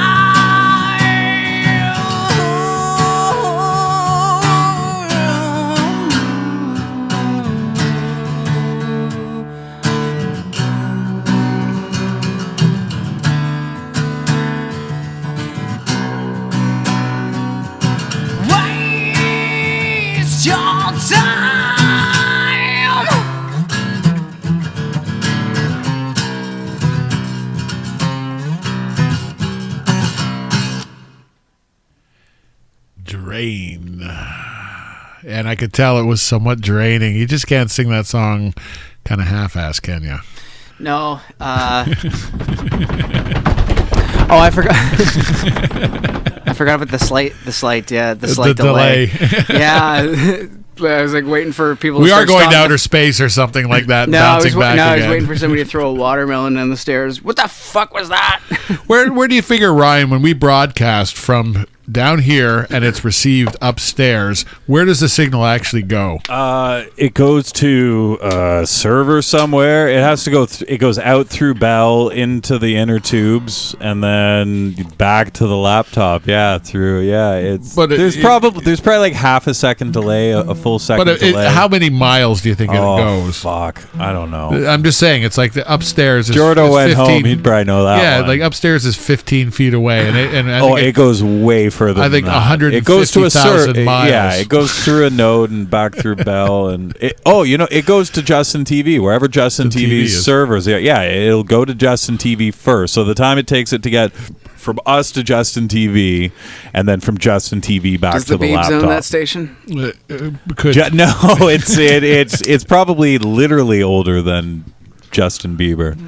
Waste your time. Drain. And I could tell it was somewhat draining. You just can't sing that song kind of half-ass, can you? No. Oh, I forgot. I forgot about the slight delay. Yeah. I was like waiting for people to We are start going to stopping. outer space or something like that, No, bouncing back I was again. waiting for somebody to throw a watermelon down the stairs. What the fuck was that? Where do you figure, Ryan, when we broadcast from down here and it's received upstairs, where does the signal actually go? It goes to a server somewhere. It has to go. It goes out through Bell into the inner tubes and then back to the laptop. Yeah, through. Yeah, it's. But there's probably like half a second delay, a full second But delay. how many miles do you think it goes? Fuck, I don't know. I'm just saying, it's like the upstairs is Jordo is went 15, home. He'd probably know that. Yeah, one. like upstairs is 15 feet away, and I think it goes way further. I think than that. It goes to a 150,000 miles. Yeah, it goes through a node and back through Bell, and it goes to Justin TV wherever Justin The TV TV's is. servers. Yeah, it'll go to Justin TV first. So the time it takes it to get from us to Justin TV, and then from Justin TV back Does to the the Biebs laptop. own that station? No, it's probably literally older than Justin Bieber.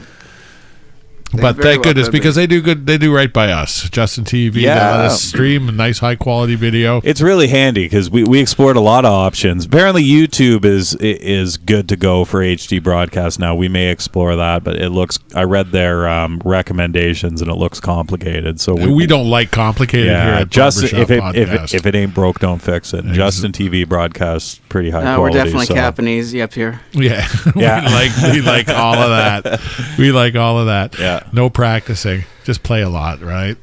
But thank goodness, because they do good. They do right by us. Justin TV. They let us stream a nice, high quality video. It's really handy because we explored a lot of options. Apparently, YouTube is good to go for HD broadcast now. We may explore that, but it looks. I read their recommendations, and it looks complicated. So we don't like complicated here at Justin, Barbershop Podcast. if it ain't broke, don't fix it. Justin TV broadcasts pretty high We're quality. definitely so. capping easy up here. Yeah, Yeah. we like all of that. We like all of that. Yeah. No practicing, just play a lot, right?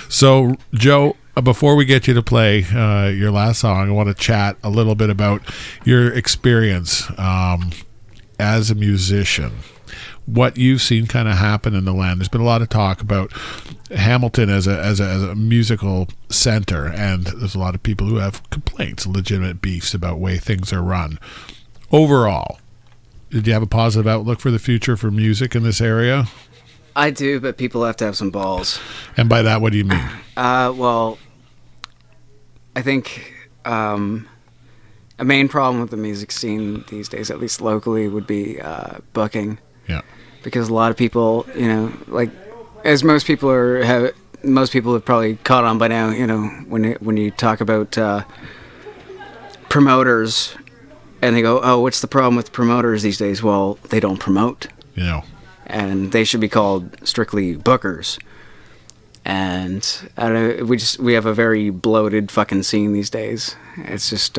So, Joe, before we get you to play your last song, I want to chat a little bit about your experience as a musician. What you've seen kind of happen in the land. There's been a lot of talk about Hamilton as a musical center, and there's a lot of people who have complaints, legitimate beefs about the way things are run. Overall, did you have a positive outlook for the future for music in this area? I do, but people have to have some balls. And by that, what do you mean? Well, I think a main problem with the music scene these days, at least locally, would be booking. Yeah. Because a lot of people, like as most people have probably caught on by now. When you talk about promoters, and they go, "Oh, what's the problem with promoters these days?" Well, they don't promote. And they should be called strictly bookers. And I don't know, we have a very bloated fucking scene these days. It's just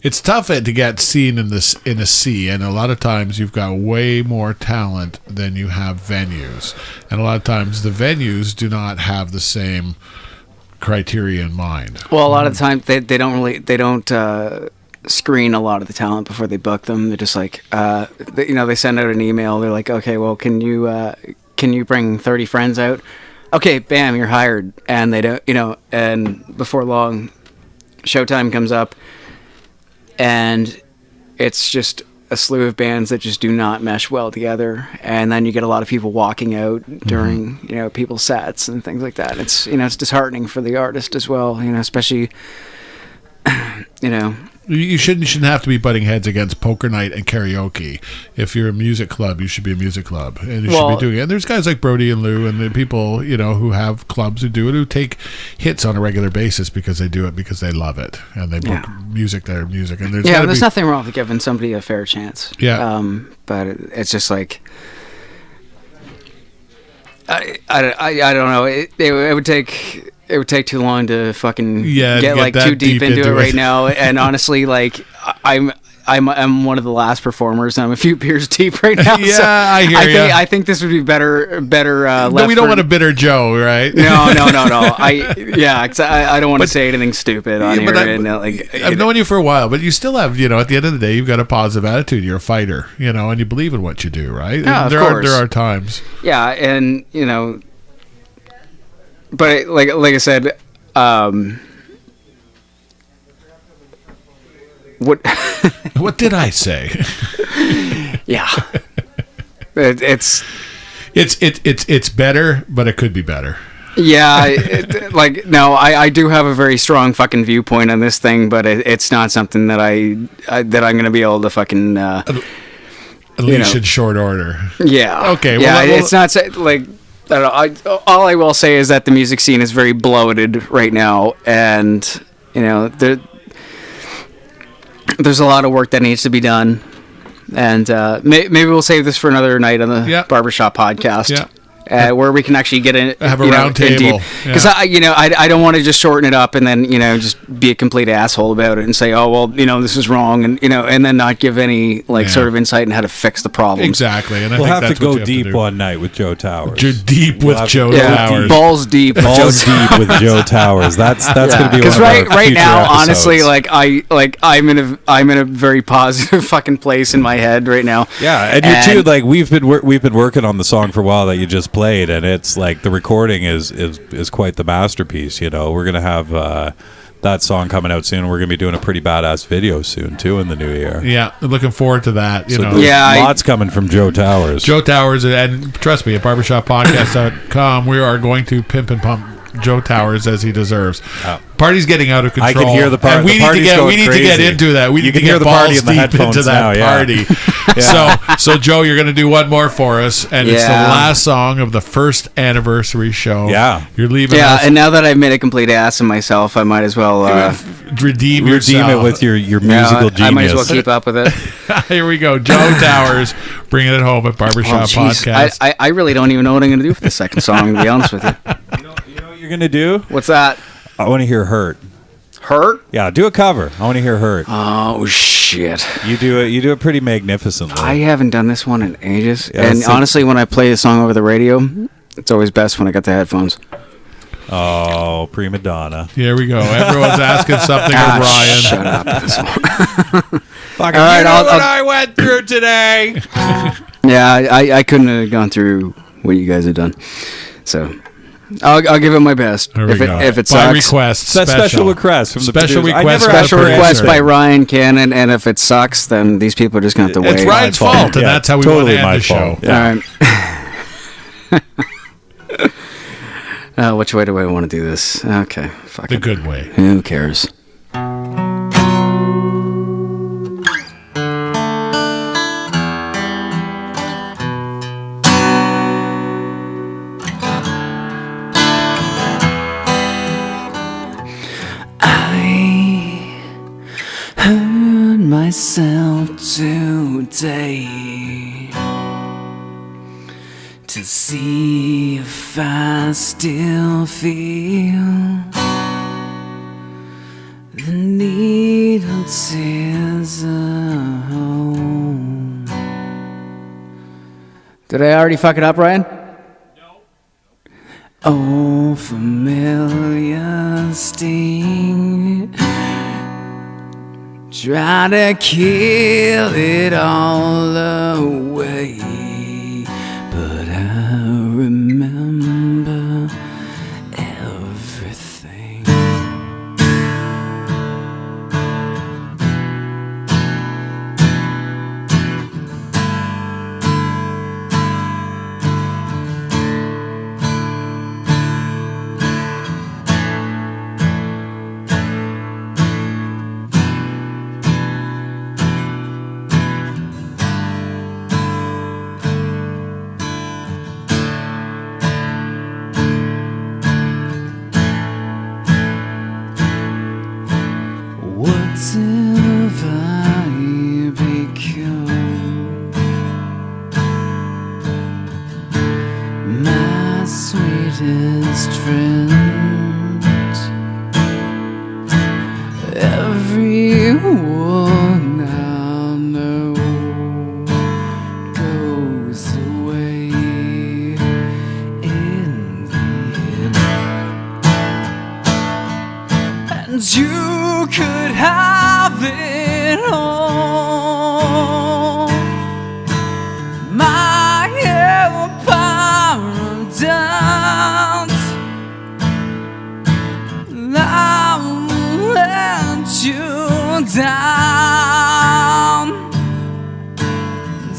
it's tough to get seen in a sea, and a lot of times you've got way more talent than you have venues, and a lot of times the venues do not have the same criteria in mind. well, a lot of the time they don't screen a lot of the talent before they book them. They're just like they send out an email. They're like, okay, well, can you bring 30 friends out? Okay, bam, you're hired. And they don't, and before long, showtime comes up, and it's just a slew of bands that just do not mesh well together. And then you get a lot of people walking out during people's sets and things like that. It's it's disheartening for the artist as well, especially You shouldn't have to be butting heads against poker night and karaoke. If you're a music club, you should be a music club, and you should be doing it. And there's guys like Brody and Lou, and the people who have clubs who do it, who take hits on a regular basis because they do it because they love it, and they book music their music. And there's nothing wrong with giving somebody a fair chance. Yeah, but it's just like I don't know. It would take. It would take too long to fucking get like too deep into it right now. And honestly, like I'm one of the last performers, and I'm a few beers deep right now. Yeah, so I hear you. I think this would be better. No, we don't want a bitter Joe, right? No. I don't want to say anything stupid on here. I've known you for a while, but you still have, at the end of the day, you've got a positive attitude. You're a fighter, and you believe in what you do, right? Yeah, there are times. Yeah, and but like I said, what did I say? Yeah, it's better, but it could be better. Yeah, I do have a very strong fucking viewpoint on this thing, but it's not something that I'm gonna be able to fucking unleash in short order. Yeah. Okay. Yeah, it's not like. All I will say is that the music scene is very bloated right now, and there's a lot of work that needs to be done, and maybe we'll save this for another night on the Barbershop podcast. Yeah. Where we can actually get in, have a round table, because I don't want to just shorten it up and then just be a complete asshole about it and say, oh well, this is wrong, and and then not give any sort of insight on how to fix the problem. Exactly, and we'll have to go deep one night with Joe Towers. Deep with Joe Towers, balls deep with Joe Towers. That's going to be because right now, episodes. honestly, I'm in a very positive fucking place in my head right now. Yeah, and you too. Like we've been working on the song for a while that you just played, and it's like the recording is quite the masterpiece. We're gonna have that song coming out soon. We're gonna be doing a pretty badass video soon too in the new year. Yeah, looking forward to that. Lots coming from Joe Towers. Joe Towers, and trust me, at barbershoppodcast.com, we are going to pimp and pump Joe Towers as he deserves. Party's getting out of control. I can hear the party. We need to get into that. We need to get the party in the headphones into that party. So Joe, you're going to do one more for us, and it's the last song of the first anniversary show. Yeah, you're leaving. Yeah, us. And now that I've made a complete ass of myself, I might as well redeem it with your musical genius. I might as well keep up with it. Here we go, Joe Towers, bringing it home at Barbershop Podcast. I really don't even know what I'm going to do for the second song. To be honest with you. You know what you're going to do? What's that? I want to hear "Hurt." Hurt? Yeah, do a cover. I want to hear "Hurt." Oh shit! You do it pretty magnificently. I haven't done this one in ages, and honestly, when I play the song over the radio, it's always best when I got the headphones. Oh, prima donna! Here we go. Everyone's asking something of Ryan. Shut up! All right, what I went through today. Yeah, I couldn't have gone through what you guys have done, so. I'll give it my best. If it sucks. By request. Special request from the special request. Special request by Ryan Cannon, and if it sucks, then these people are just going to have to wait. It's Ryan's fault, and that's how we want to end the show. Yeah. All right. Which way do I want to do this? Okay, fuck the it. good way. Who cares? Myself today to see if I still feel the need of tears of home. Did I already fuck it up, Ryan? No. Oh, familiar sting. Try to kill it all away, but I remember everything. down,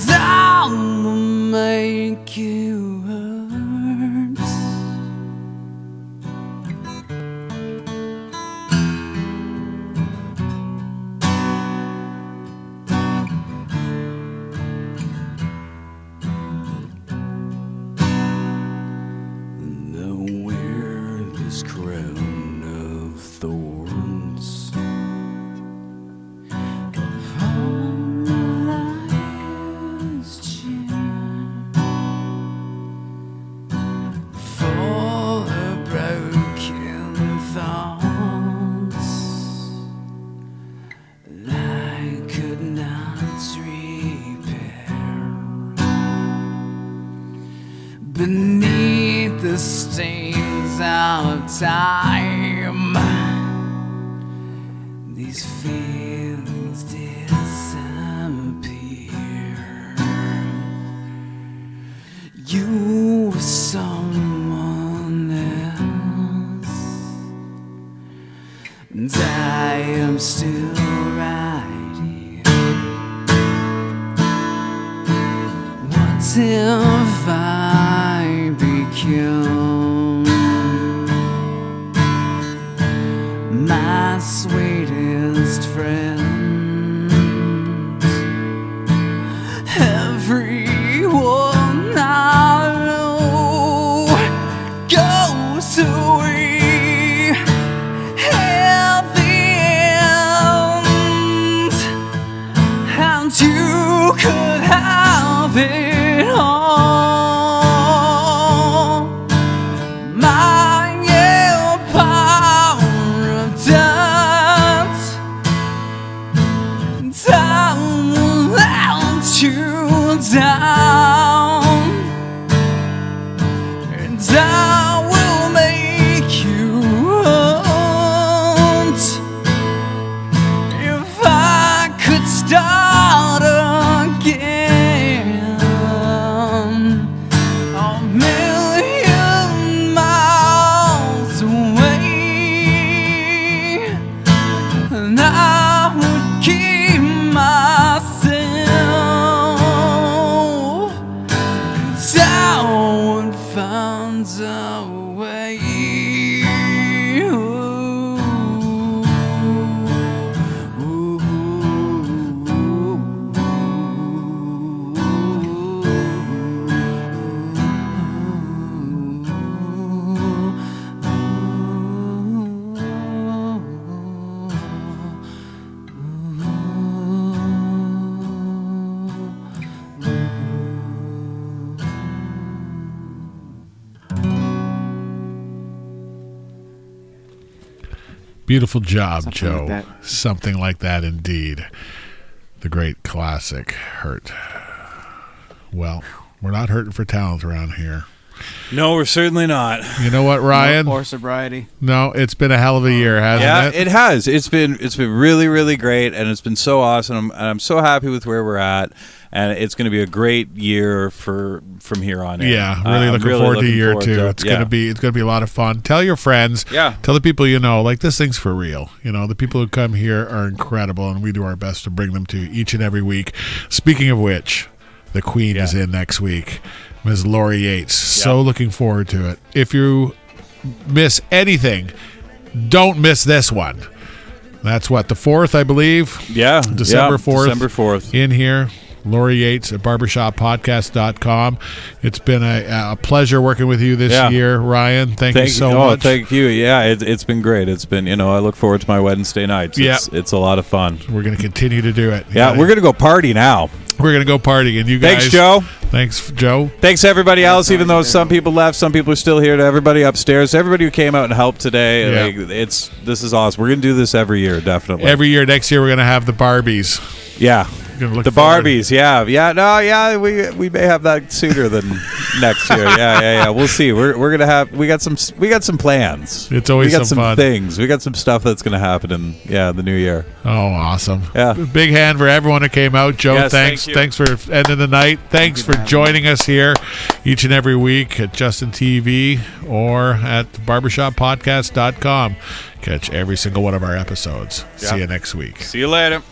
down will make you hurt. They'll wear this crown of thorns upon the lion's chin for the broken thoughts I could not repair. Beneath the stains of time, these feelings disappear. You were someone else, and I am still right here. What if I become my sweetest friend? Everyone I know goes away at the end, and you could have it all. My empire of doubt, I will let you down, and I will make you hurt. If I could start again, a million miles away, and I would keep myself down and find a way. Beautiful job, Something Joe. like that. Something like that, indeed. The great classic, Hurt. Well, we're not hurting for talent around here. No, we're certainly not. You know what, Ryan? Or sobriety. No, it's been a hell of a year, hasn't it? It has. It's been really, really great, and it's been so awesome. I'm so happy with where we're at, and it's going to be a great year from here on in. Yeah, really looking forward to year two. It's yeah. gonna be a lot of fun. Tell your friends. Yeah. Tell the people you know, like, this thing's for real. You know, the people who come here are incredible, and we do our best to bring them to you each and every week. Speaking of which, the Queen is in next week, Ms. Lori Yates. So looking forward to it. If you miss anything, don't miss this one. That's what, the 4th, I believe? Yeah. December 4th. December 4th. In here. Lori Yates at barbershoppodcast.com. It's been a pleasure working with you this year, Ryan. Thank you so much. Thank you. Yeah, it's been great. It's been, I look forward to my Wednesday nights. It's a lot of fun. We're going to continue to do it. Yeah, we're going to go party now. We're going to go party. And you guys. Thanks, Joe. Thanks, Joe. Thanks, everybody else, even though some people left, some people are still here. To everybody upstairs, to everybody who came out and helped today. Yeah. This is awesome. We're going to do this every year, definitely. Every year. Next year, we're going to have the Barbies. Yeah. The Barbies, we may have that sooner than next year. Yeah. We'll see. We got some plans. It's always we got some fun. things. We got some stuff that's going to happen in the new year. Oh, awesome! Yeah, big hand for everyone who came out. Joe, yes, thanks for ending the night. Thanks for joining us here each and every week at Justin TV or at barbershoppodcast.com. Catch every single one of our episodes. See you next week. See you later.